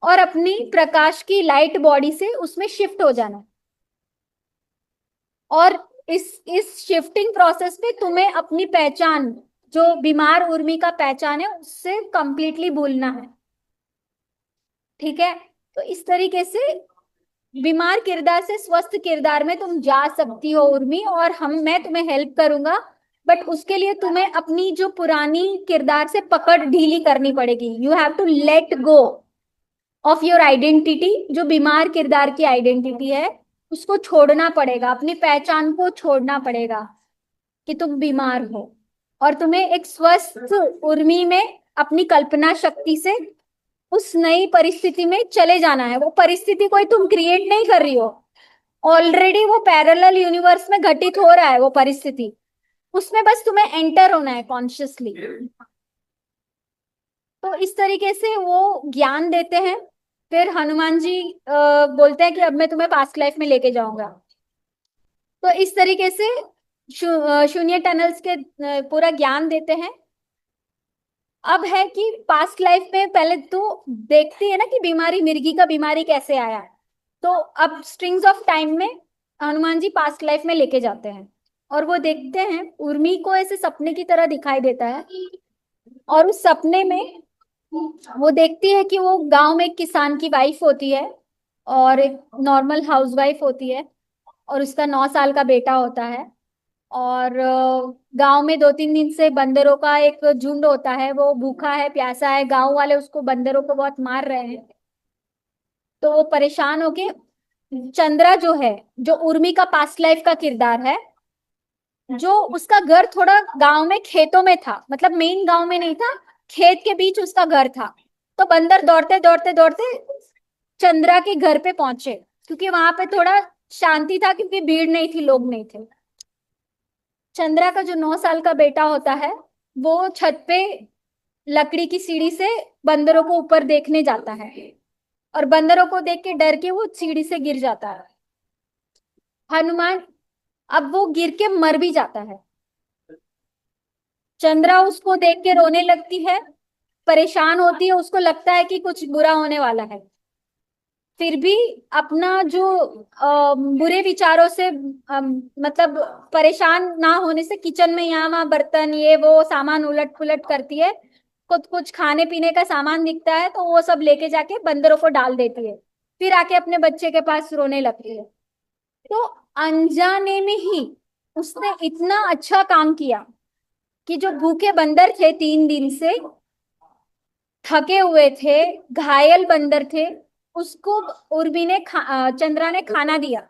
और अपनी प्रकाश की लाइट बॉडी से उसमें शिफ्ट हो जाना है। और इस शिफ्टिंग प्रोसेस में तुम्हें अपनी पहचान, जो बीमार उर्मी का पहचान है, उससे कंप्लीटली भूलना है, ठीक है? तो इस तरीके से बीमार किरदार से स्वस्थ किरदार में तुम जा सकती हो उर्मी, और मैं तुम्हें हेल्प करूंगा। बट उसके लिए तुम्हें अपनी जो पुरानी किरदार से पकड़ ढीली करनी पड़ेगी। You have to let go of your identity. जो बीमार किरदार की आइडेंटिटी है, उसको छोड़ना पड़ेगा, अपनी पहचान को छोड़ना पड़ेगा कि तुम बीमार हो, और तुम्हें एक स्वस्थ उर्मी में अपनी कल्पना शक्ति से उस नई परिस्थिति में चले जाना है। वो परिस्थिति कोई तुम क्रिएट नहीं कर रही हो, ऑलरेडी वो पैरेलल यूनिवर्स में घटित हो रहा है वो परिस्थिति। उसमें बस तुम्हें एंटर होना है कॉन्शियसली। तो इस तरीके से वो ज्ञान देते हैं। फिर हनुमान जी बोलते हैं कि अब मैं तुम्हें पास्ट लाइफ में लेके जाऊंगा। तो इस तरीके से शून्य टनल्स के पूरा ज्ञान देते हैं। अब है कि पास्ट लाइफ में पहले तो देखती है ना कि बीमारी, मिर्गी का बीमारी कैसे आया। तो अब स्ट्रिंग्स ऑफ टाइम में हनुमान जी पास्ट लाइफ में लेके जाते हैं, और वो देखते हैं उर्मी को ऐसे सपने की तरह दिखाई देता है। और उस सपने में वो देखती है कि वो गांव में एक किसान की वाइफ होती है, और एक नॉर्मल हाउसवाइफ होती है, और उसका 9 साल का बेटा होता है। और गांव में 2-3 दिन से बंदरों का एक झुंड होता है, वो भूखा है, प्यासा है, गांव वाले उसको, बंदरों को बहुत मार रहे हैं। तो वो परेशान होके, चंद्रा जो है, जो उर्मी का पास्ट लाइफ का किरदार है, जो उसका घर थोड़ा गांव में खेतों में था, मतलब मेन गांव में नहीं था, खेत के बीच उसका घर था। तो बंदर दौड़ते दौड़ते दौड़ते चंद्रा के घर पे पहुंचे, क्योंकि वहां पे थोड़ा शांति था, क्योंकि भीड़ नहीं थी, लोग नहीं थे। चंद्रा का जो 9 साल का बेटा होता है, वो छत पे लकड़ी की सीढ़ी से बंदरों को ऊपर देखने जाता है, और बंदरों को देख के डर के वो सीढ़ी से गिर जाता है। हनुमान अब वो गिर के मर भी जाता है। चंद्रा उसको देख के रोने लगती है, परेशान होती है, उसको लगता है कि कुछ बुरा होने वाला है। फिर भी अपना जो बुरे विचारों से मतलब परेशान ना होने से किचन में यहाँ वहाँ बर्तन ये वो सामान उलट पुलट करती है। कुछ कुछ खाने पीने का सामान दिखता है तो वो सब लेके जाके बंदरों को डाल देती है। फिर आके अपने बच्चे के पास रोने लगती है। तो अनजाने में ही उसने इतना अच्छा काम किया कि जो भूखे बंदर थे 3 दिन से, थके हुए थे, घायल बंदर थे, उसको उर्मी ने चंद्रा ने खाना दिया।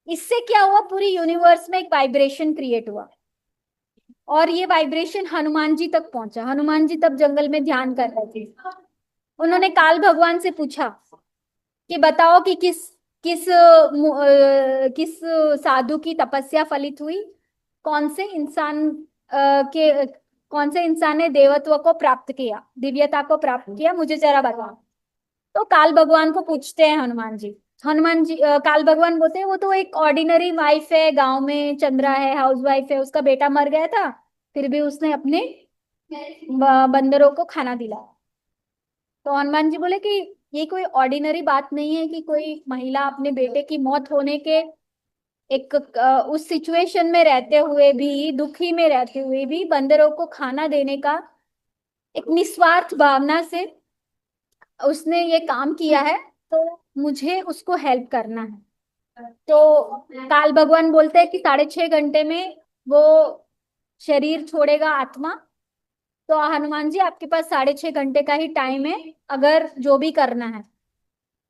इससे क्या हुआ, पूरी यूनिवर्स में एक वाइब्रेशन क्रिएट हुआ। और ये वाइब्रेशन हनुमान जी तक पहुंचा। हनुमान जी तब जंगल में ध्यान कर रहे थे। उन्होंने काल भगवान से पूछा कि बताओ कि किस साधु की तपस्या फलित हुई, कौन से इंसान के कौन से इंसान ने देवत्व को प्राप्त किया, दिव्यता को प्राप्त किया, मुझे जरा बताओ। तो काल भगवान को पूछते हैं हनुमान जी। काल भगवान बोलते हैं वो तो एक ऑर्डिनरी वाइफ है, गांव में चंद्रा है, हाउस वाइफ है, उसका बेटा मर गया था, फिर भी उसने अपने बंदरों को खाना दिलाया। तो हनुमान जी बोले कि ये कोई ऑर्डिनरी बात नहीं है कि कोई महिला अपने बेटे की मौत होने के एक उस सिचुएशन में रहते हुए भी, दुखी में रहते हुए भी बंदरों को खाना देने का एक निस्वार्थ भावना से उसने ये काम किया है। तो मुझे उसको हेल्प करना है। तो काल भगवान बोलते हैं कि 6.5 घंटे में वो शरीर छोड़ेगा, आत्मा। तो हनुमान जी आपके पास 6.5 घंटे का ही टाइम है, अगर जो भी करना है।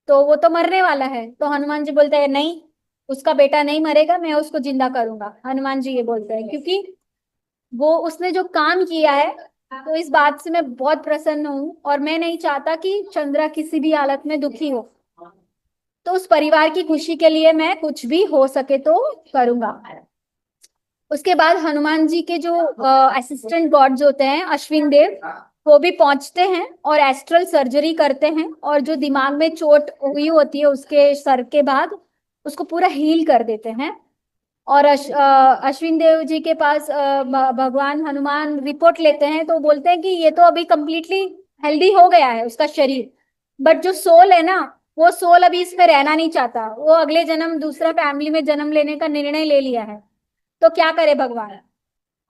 तो वो तो मरने वाला है। तो हनुमान जी बोलते हैं नहीं, उसका बेटा नहीं मरेगा, मैं उसको जिंदा करूंगा। हनुमान जी ये बोलते हैं क्योंकि वो उसने जो काम किया है, तो इस बात से मैं बहुत प्रसन्न हूँ और मैं नहीं चाहता कि चंद्रा किसी भी हालत में दुखी हो। तो उस परिवार की खुशी के लिए मैं कुछ भी हो सके तो करूंगा। उसके बाद हनुमान जी के जो असिस्टेंट गॉड्स होते हैं, अश्विन देव, वो भी पहुंचते हैं और एस्ट्रल सर्जरी करते हैं और जो दिमाग में चोट हुई होती है उसके सर के बाद उसको पूरा हील कर देते हैं। और अश्विन देव जी के पास भगवान हनुमान रिपोर्ट लेते हैं तो बोलते हैं कि ये तो अभी कंप्लीटली हेल्दी हो गया है उसका शरीर, बट जो सोल है ना, वो सोल अभी इसमें रहना नहीं चाहता, वो अगले जन्म दूसरा फैमिली में जन्म लेने का निर्णय ले लिया है। तो क्या करे भगवान।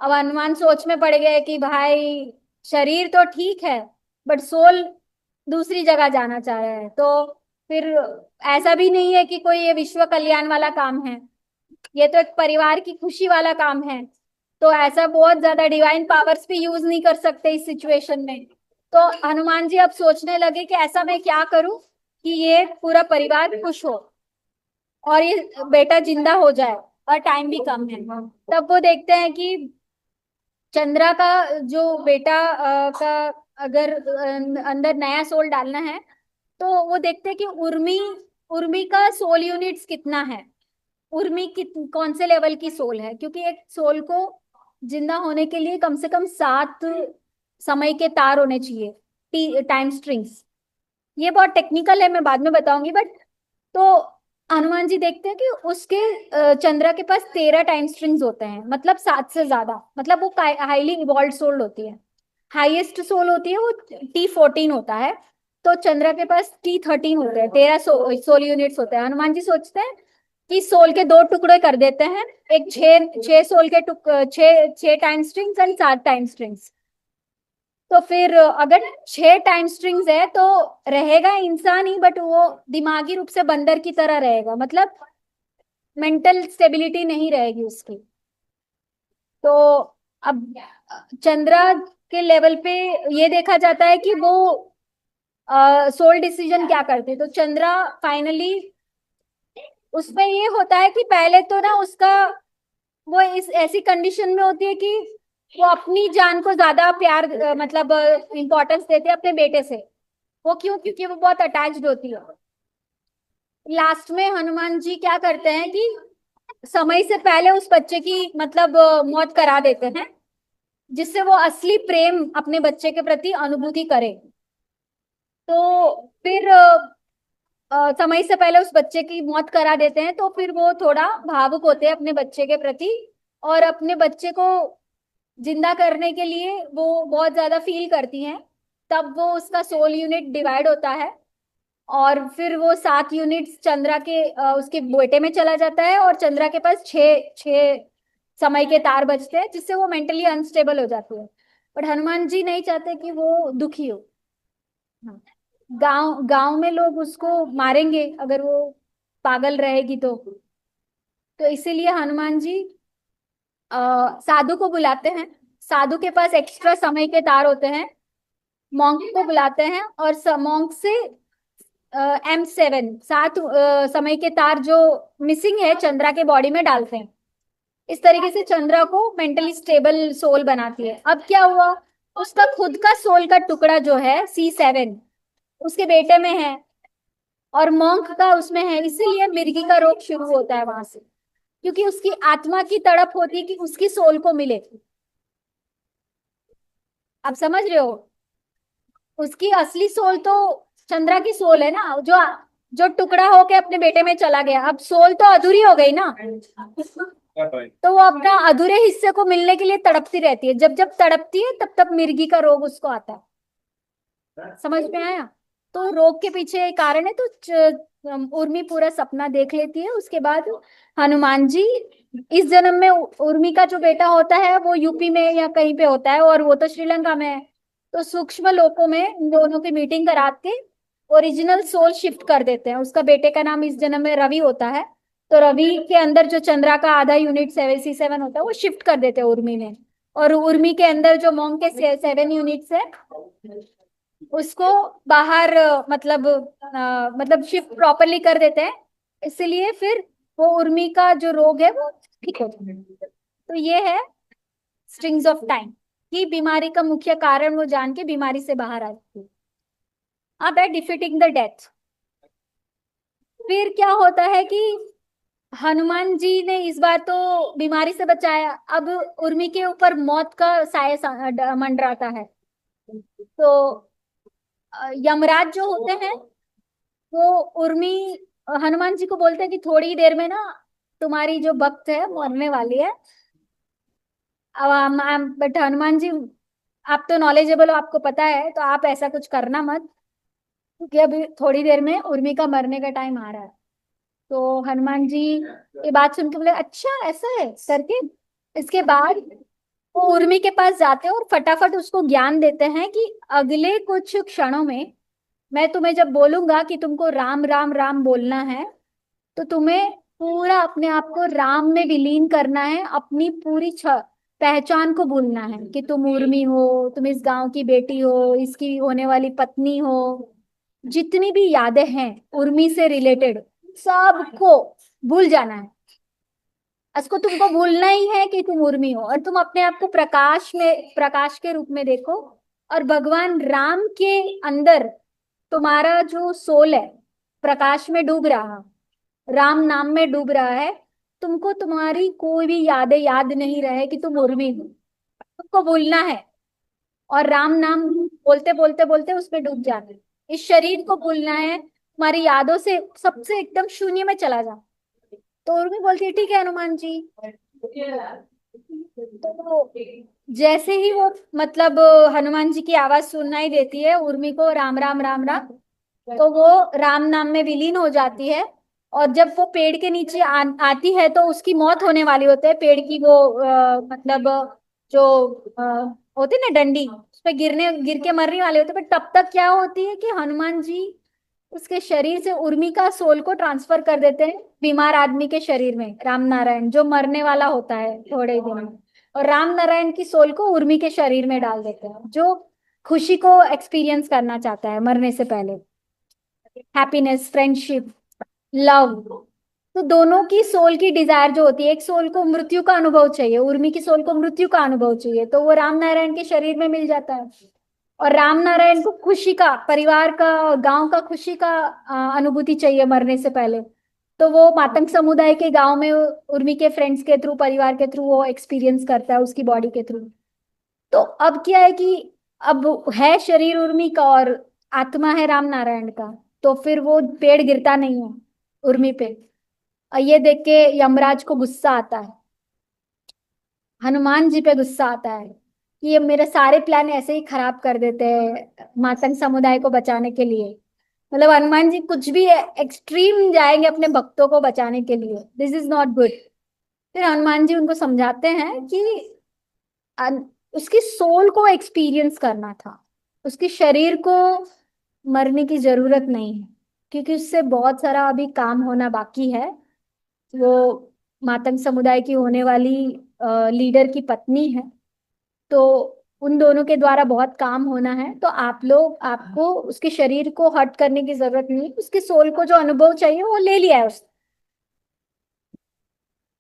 अब हनुमान सोच में पड़ गए कि भाई शरीर तो ठीक है बट सोल दूसरी जगह जाना चाह रहा है। तो फिर ऐसा भी नहीं है कि कोई ये विश्व कल्याण वाला काम है, ये तो एक परिवार की खुशी वाला काम है। तो ऐसा बहुत ज्यादा डिवाइन पावर्स भी यूज नहीं कर सकते इस सिचुएशन में। तो हनुमान जी अब सोचने लगे कि ऐसा मैं क्या करूं कि ये पूरा परिवार खुश हो और ये बेटा जिंदा हो जाए, और टाइम भी कम है। तब वो देखते हैं कि चंद्रा का जो बेटा का अगर अंदर नया सोल डालना है, तो वो देखते हैं कि उर्मी उर्मी का सोल यूनिट्स कितना है, उर्मी की कौन से लेवल की सोल है, क्योंकि एक सोल को जिंदा होने के लिए कम से कम 7 समय के तार होने चाहिए, टाइम स्ट्रिंग्स। ये बहुत टेक्निकल है, मैं बाद में बताऊंगी। बट तो हनुमान जी देखते हैं कि उसके चंद्रा के पास 13 टाइम स्ट्रिंग्स होते हैं, मतलब 7 से ज्यादा, मतलब वो हाईली इवॉल्व सोल होती है। हाईएस्ट सोल होती है वो T14 होता है। तो चंद्रा के पास T13 होते हैं, 13 सोल यूनिट्स होते हैं। हनुमान जी सोचते हैं कि सोल के 2 टुकड़े कर देते हैं, एक छह छह सोल के छह छह time strings and 7 time strings. तो फिर अगर 6 टाइम स्ट्रिंग्स है तो रहेगा इंसान ही, बट वो दिमागी रूप से बंदर की तरह रहेगा, मतलब मेंटल स्टेबिलिटी नहीं रहेगी उसकी। तो अब चंद्रा के लेवल पे ये देखा जाता है कि वो सोल डिसीजन क्या करते, तो चंद्रा फाइनली उसमें ये होता है कि पहले तो ना उसका वो इस ऐसी कंडीशन में होती है कि वो अपनी जान को ज्यादा प्यार मतलब इम्पोर्टेंस देते हैं अपने बेटे से। वो क्यों, क्योंकि वो बहुत अटैच्ड होती है। लास्ट में हनुमान जी क्या करते हैं कि समय से पहले उस बच्चे की मतलब मौत करा देते हैं, जिससे वो असली प्रेम अपने बच्चे के प्रति अनुभूति करे। तो फिर समय से पहले उस बच्चे की मौत करा देते हैं, तो फिर वो थोड़ा भावुक होते हैं अपने बच्चे के प्रति, और अपने बच्चे को जिंदा करने के लिए वो बहुत ज्यादा फील करती हैं। तब वो उसका सोल यूनिट डिवाइड होता है, और फिर वो 7 यूनिट्स चंद्रा के उसके बेटे में चला जाता है, और चंद्रा के पास छह छह समय के तार बचते हैं, जिससे वो मेंटली अनस्टेबल हो जाती है। बट हनुमान जी नहीं चाहते कि वो दुखी हो। हाँ। गांव गांव में लोग उसको मारेंगे अगर वो पागल रहेगी तो इसीलिए हनुमान जी साधु को बुलाते हैं। साधु के पास एक्स्ट्रा समय के तार होते हैं, मॉन्क को बुलाते हैं, और मॉन्क से M7 सात समय के तार जो मिसिंग है चंद्रा के बॉडी में डालते हैं। इस तरीके से चंद्रा को मेंटली स्टेबल सोल बनाती है। अब क्या हुआ, उसका खुद का सोल का टुकड़ा जो है C7 उसके बेटे में है, और मॉन्क का उसमें है, इसीलिए मिर्गी का रोग शुरू होता है वहां से, क्योंकि उसकी आत्मा की तड़प होती है कि उसकी सोल को मिले। आप समझ रहे हो, उसकी असली सोल तो चंद्रा की सोल है ना, जो जो टुकड़ा होके अपने बेटे में चला गया। अब सोल तो अधूरी हो गई ना, तो वो अपना अधूरे हिस्से को मिलने के लिए तड़पती रहती है। जब जब तड़पती है तब तब मिर्गी का रोग उसको आता है। समझ में आया? तो रोग के पीछे एक कारण है। तो उर्मी पूरा सपना देख लेती है। उसके बाद हनुमान जी इस जन्म में उर्मी का जो बेटा होता है वो यूपी में या कहीं पे होता है, और वो तो श्रीलंका में है। तो सूक्ष्म लोकों में इन दोनों की मीटिंग करा के ओरिजिनल सोल शिफ्ट कर देते हैं। उसका बेटे का नाम इस जन्म में रवि होता है, तो रवि के अंदर जो चंद्रा का आधा यूनिट C7 होता है वो शिफ्ट कर देते हैं उर्मी में। और उर्मी के अंदर जो मोंग के 7 यूनिट्स है उसको बाहर मतलब शिफ्ट प्रॉपरली कर देते हैं। इसलिए फिर वो उर्मी का जो रोग है वो ठीक हो जाता है। तो ये है स्ट्रिंग्स ऑफ टाइम की बीमारी का मुख्य कारण वो जान के बीमारी से बाहर आती है। अब है डिफीटिंग द डेथ। फिर क्या होता है कि हनुमान जी ने इस बार तो बीमारी से बचाया, अब उर्मी के ऊपर मौत का साया मंडराता है। तो यमराज जो होते हैं वो उर्मी हनुमान जी को बोलते हैं कि थोड़ी देर में ना तुम्हारी जो भक्त है मरने वाली है। अब बट हनुमान जी, आप तो नॉलेजेबल हो, आपको पता है, तो आप ऐसा कुछ करना मत, क्योंकि अभी थोड़ी देर में उर्मी का मरने का टाइम आ रहा है। तो हनुमान जी ये बात सुन के बोले अच्छा ऐसा है करके। इसके बाद वो उर्मी के पास जाते हैं और फटाफट उसको ज्ञान देते हैं कि अगले कुछ क्षणों में मैं तुम्हें जब बोलूंगा कि तुमको राम राम राम बोलना है, तो तुम्हें पूरा अपने आप को राम में विलीन करना है। अपनी पूरी पहचान को भूलना है कि तुम उर्मी हो, तुम इस गांव की बेटी हो, इसकी होने वाली पत्नी हो। जितनी भी यादें हैं उर्मी से रिलेटेड सबको भूल जाना है। इसको तुमको भूलना ही है कि तुम उर्मी हो, और तुम अपने आप को प्रकाश के रूप में देखो। और भगवान राम के अंदर तुम्हारा जो सोल है प्रकाश में डूब रहा, राम नाम में डूब रहा है। तुमको तुम्हारी कोई भी यादें याद नहीं रहे कि तुम उर्मी हो, तुमको भूलना है, और राम नाम बोलते बोलते बोलते उसमें डूब जाना है। इस शरीर को भूलना है, तुम्हारी यादों से सबसे एकदम शून्य में चला जा। तो उर्मी बोलती है ठीक है हनुमान जी। तो जैसे ही वो मतलब हनुमान जी की आवाज सुनाई देती है उर्मी को, राम राम राम राम, तो वो राम नाम में विलीन हो जाती है। और जब वो पेड़ के नीचे आती है तो उसकी मौत होने वाली होती है। पेड़ की वो मतलब जो अ, होती है ना डंडी, उस पे गिर के मरने वाले होते हैं। पर तब तक क्या होती है कि हनुमान जी उसके शरीर से उर्मी का सोल को ट्रांसफर कर देते हैं बीमार आदमी के शरीर में, राम नारायण जो मरने वाला होता है थोड़े दिन में। और राम नारायण की सोल को उर्मी के शरीर में डाल देते हैं, जो खुशी को एक्सपीरियंस करना चाहता है मरने से पहले, हैप्पीनेस, फ्रेंडशिप, लव। तो दोनों की सोल की डिजायर जो होती है, एक सोल को मृत्यु का अनुभव चाहिए, उर्मी की सोल को मृत्यु का अनुभव चाहिए, तो वो राम नारायण के शरीर में मिल जाता है। और राम नारायण को खुशी का, परिवार का, गांव का खुशी का अनुभूति चाहिए मरने से पहले। तो वो मातंग समुदाय के गांव में उर्मी के फ्रेंड्स के थ्रू, परिवार के थ्रू वो एक्सपीरियंस करता है उसकी बॉडी के थ्रू। तो अब क्या है कि अब है शरीर उर्मी का और आत्मा है राम नारायण का। तो फिर वो पेड़ गिरता नहीं है उर्मी पे। और ये देख के यमराज को गुस्सा आता है, हनुमान जी पे गुस्सा आता है कि ये मेरे सारे प्लान ऐसे ही खराब कर देते हैं मातंग समुदाय को बचाने के लिए। मतलब हनुमान जी कुछ भी एक्सट्रीम जाएंगे अपने भक्तों को बचाने के लिए, दिस इज नॉट गुड। फिर हनुमान जी उनको समझाते हैं कि उसकी सोल को एक्सपीरियंस करना था, उसके शरीर को मरने की जरूरत नहीं है, क्योंकि उससे बहुत सारा अभी काम होना बाकी है। वो मातंग समुदाय की होने वाली लीडर की पत्नी है, तो उन दोनों के द्वारा बहुत काम होना है। तो आप लोग, आपको उसके शरीर को हर्ट करने की जरूरत नहीं, उसके सोल को जो अनुभव चाहिए वो ले लिया है उसने।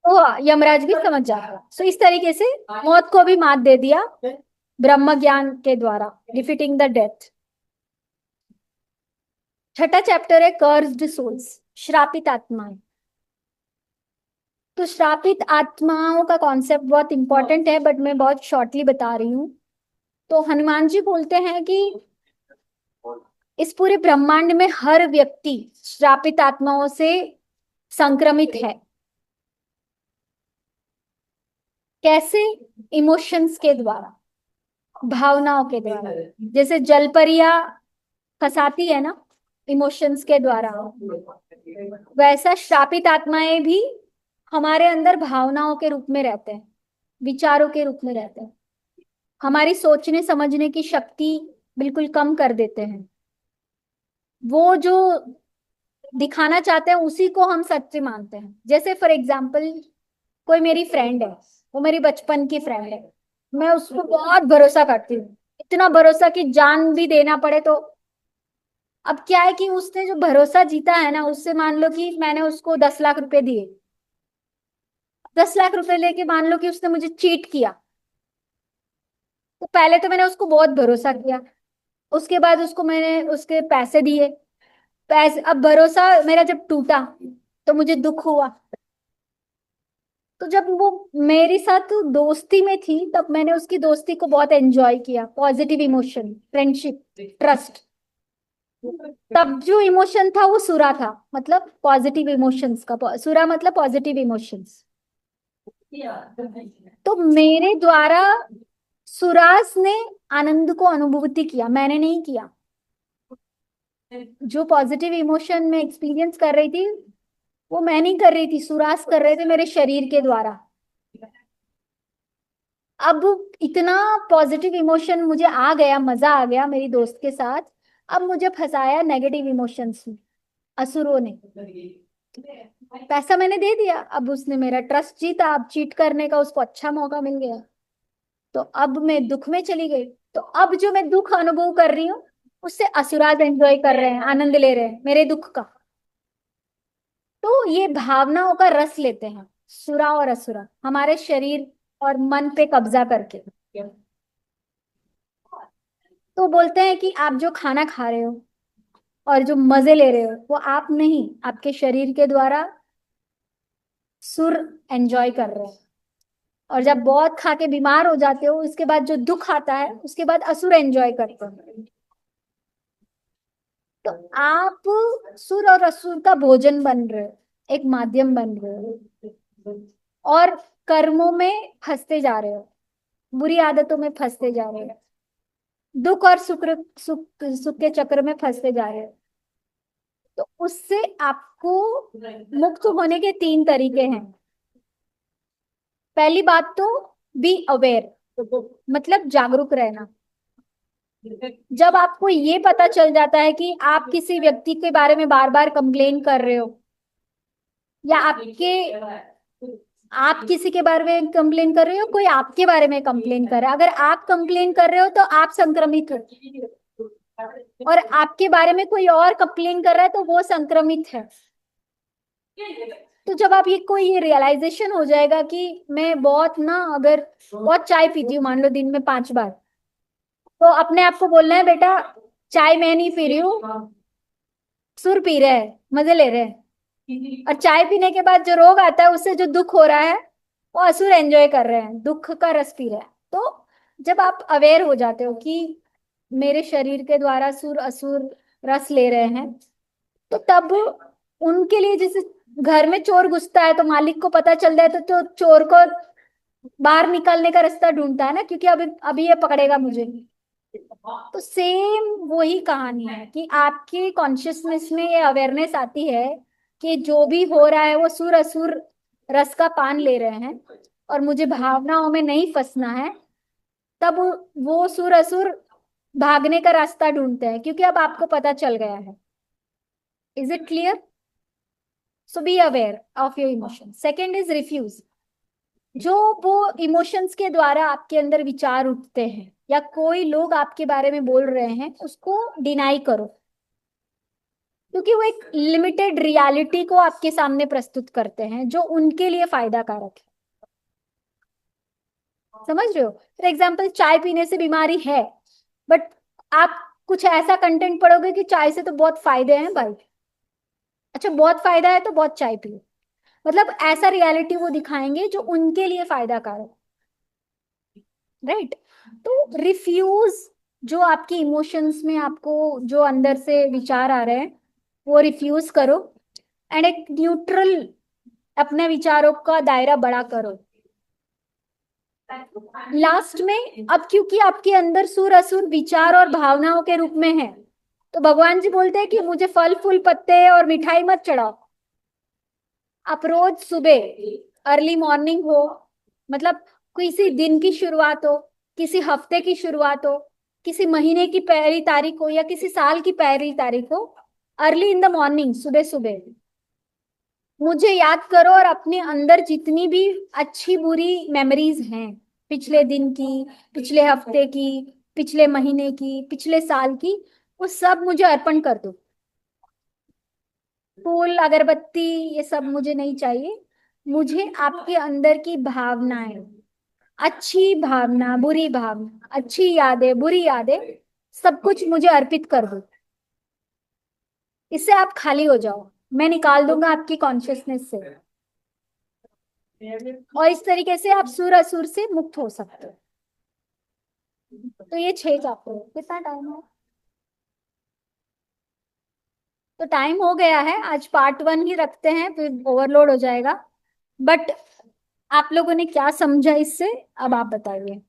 तो यमराज भी समझ जाता है। सो इस तरीके से मौत को भी मात दे दिया ब्रह्म ज्ञान के द्वारा, डिफीटिंग द डेथ। छठा चैप्टर है कर्स्ड सोल्स, श्रापित आत्माएं। तो श्रापित आत्माओं का कॉन्सेप्ट बहुत इंपॉर्टेंट है, बट मैं बहुत शॉर्टली बता रही हूँ। तो हनुमान जी बोलते हैं कि इस पूरे ब्रह्मांड में हर व्यक्ति श्रापित आत्माओं से संक्रमित है। कैसे? इमोशंस के द्वारा, भावनाओं के द्वारा। जैसे जलपरियां फंसाती है ना इमोशंस के द्वारा, वैसा श्रापित आत्माएं भी हमारे अंदर भावनाओं के रूप में रहते हैं, विचारों के रूप में रहते हैं, हमारी सोचने समझने की शक्ति बिल्कुल कम कर देते हैं। वो जो दिखाना चाहते हैं उसी को हम सच्चे मानते हैं। जैसे फॉर एग्जाम्पल, कोई मेरी फ्रेंड है, वो मेरी बचपन की फ्रेंड है, मैं उसको बहुत भरोसा करती हूँ, इतना भरोसा कि जान भी देना पड़े तो। अब क्या है कि उसने जो भरोसा जीता है ना, उससे मान लो कि मैंने उसको 10 लाख रुपए दिए, 10 लाख रुपए लेके मान लो कि उसने मुझे चीट किया। तो पहले तो मैंने उसको बहुत भरोसा किया, उसके बाद उसको मैंने उसके पैसे दिए, पैसे, अब भरोसा मेरा जब टूटा तो मुझे दुख हुआ। तो जब वो मेरे साथ दोस्ती में थी तब मैंने उसकी दोस्ती को बहुत एंजॉय किया, पॉजिटिव इमोशन, फ्रेंडशिप, ट्रस्ट। तब जो इमोशन था वो सुरा था, मतलब पॉजिटिव इमोशंस का, सुरा मतलब पॉजिटिव इमोशंस। तो मेरे द्वारा सुरास ने आनंद को अनुभूति किया, मैंने नहीं किया। जो पॉजिटिव इमोशन में एक्सपीरियंस कर रही थी वो मैं नहीं कर रही थी, सुरास कर रहे थे मेरे शरीर के द्वारा। अब इतना पॉजिटिव इमोशन मुझे आ गया, मजा आ गया मेरी दोस्त के साथ। अब मुझे फंसाया नेगेटिव इमोशंस में असुरों ने। पैसा मैंने दे दिया, अब उसने मेरा ट्रस्ट जीता, अब चीट करने का उसको अच्छा मौका मिल गया। तो अब मैं दुख में चली गई। तो अब जो मैं दुख अनुभव कर रही हूँ उससे असुराज एंजॉय कर रहे हैं, आनंद ले रहे हैं मेरे दुख का। तो ये भावनाओं का रस लेते हैं सुरा और असुरा हमारे शरीर और मन पे कब्जा करके। तो बोलते हैं कि आप जो खाना खा रहे हो और जो मजे ले रहे हो वो आप नहीं, आपके शरीर के द्वारा सुर एंजॉय कर रहे हैं। और जब बहुत खा के बीमार हो जाते हो उसके बाद जो दुख आता है उसके बाद असुर एंजॉय करते हो। तो आप सुर और असुर का भोजन बन रहे हो, एक माध्यम बन रहे हो, और कर्मों में फंसते जा रहे हो, बुरी आदतों में फंसते जा रहे हो, दुख और सुख सुख के चक्र में फंसते जा रहे हो। तो उससे आपको मुक्त होने के 3 तरीके हैं। पहली बात तो बी अवेयर, मतलब जागरूक रहना। जब आपको ये पता चल जाता है कि आप किसी व्यक्ति के बारे में बार बार कंप्लेन कर रहे हो, या आप किसी के बारे में कंप्लेन कर रहे हो, कोई आपके बारे में कंप्लेन कर रहा है, अगर आप कंप्लेन कर रहे हो तो आप संक्रमित हो, और आपके बारे में कोई और कंप्लेन कर रहा है तो वो संक्रमित है। तो जब आप ये रियलाइजेशन हो जाएगा कि मैं बहुत ना, अगर बहुत चाय पीती हूँ मान लो दिन में 5 बार, तो अपने आप को बोलना है बेटा चाय मैं नहीं पी रही हूँ, सुर पी रहे हैं, मजे ले रहे हैं। और चाय पीने के बाद जो रोग आता है, उससे जो दुख हो रहा है, वो असुर एंजॉय कर रहे हैं, दुख का रस पी रहे हैं। तो जब आप अवेयर हो जाते हो कि मेरे शरीर के द्वारा सुर असुर रस ले रहे हैं, तो तब उनके लिए, जैसे घर में चोर घुसता है तो मालिक को पता चल जाए तो चोर को बाहर निकलने का रास्ता ढूंढता है ना, क्योंकि अभी अभी ये पकड़ेगा मुझे। तो सेम वही कहानी है कि आपके कॉन्शियसनेस में ये अवेयरनेस आती है कि जो भी हो रहा है वो सुर असुर रस का पान ले रहे हैं और मुझे भावनाओं में नहीं फंसना है। तब वो सुर असुर भागने का रास्ता ढूंढते हैं, क्योंकि अब आपको पता चल गया है। Is it clear? So be aware of your emotion. Second is refuse. जो वो इमोशंस के द्वारा आपके अंदर विचार उठते हैं या कोई लोग आपके बारे में बोल रहे हैं, उसको डिनाई करो, क्योंकि वो एक लिमिटेड रियलिटी को आपके सामने प्रस्तुत करते हैं जो उनके लिए फायदा कारक है। समझ रहे हो? फॉर एग्जाम्पल, चाय पीने से बीमारी है, बट आप कुछ ऐसा कंटेंट पढ़ोगे कि चाय से तो बहुत फायदे हैं भाई। अच्छा, बहुत फायदा है तो बहुत चाय पियो। मतलब ऐसा रियलिटी वो दिखाएंगे जो उनके लिए फायदा कारक। राइट? तो रिफ्यूज, जो आपके इमोशंस में आपको जो अंदर से विचार आ रहे हैं वो रिफ्यूज करो, एंड एक न्यूट्रल अपने विचारों का दायरा बड़ा करो। लास्ट में, अब क्योंकि आपके अंदर सुर असुर विचार और भावनाओं के रूप में है, तो भगवान जी बोलते हैं कि मुझे फल फूल पत्ते और मिठाई मत चढ़ाओ। आप रोज सुबह अर्ली मॉर्निंग हो, मतलब किसी दिन की शुरुआत हो, किसी हफ्ते की शुरुआत हो, किसी महीने की पहली तारीख हो या किसी साल की पहली तारीख हो, अर्ली इन द मॉर्निंग, सुबह सुबह मुझे याद करो और अपने अंदर जितनी भी अच्छी बुरी मेमोरीज हैं, पिछले दिन की, पिछले हफ्ते की, पिछले महीने की, पिछले साल की, वो सब मुझे अर्पण कर दो। फूल अगरबत्ती ये सब मुझे नहीं चाहिए। मुझे आपके अंदर की भावनाएं, अच्छी भावना, बुरी भावना, अच्छी यादें, बुरी यादें, सब कुछ मुझे अर्पित कर दो। इससे आप खाली हो जाओ, मैं निकाल दूंगा आपकी कॉन्शियसनेस से, और इस तरीके से आप सुर असुर से मुक्त हो सकते हो। तो ये 6 चैप्टर है। कितना टाइम है? तो टाइम हो गया है, आज पार्ट 1 ही रखते हैं, फिर ओवरलोड हो जाएगा। बट आप लोगों ने क्या समझा इससे, अब आप बताइए।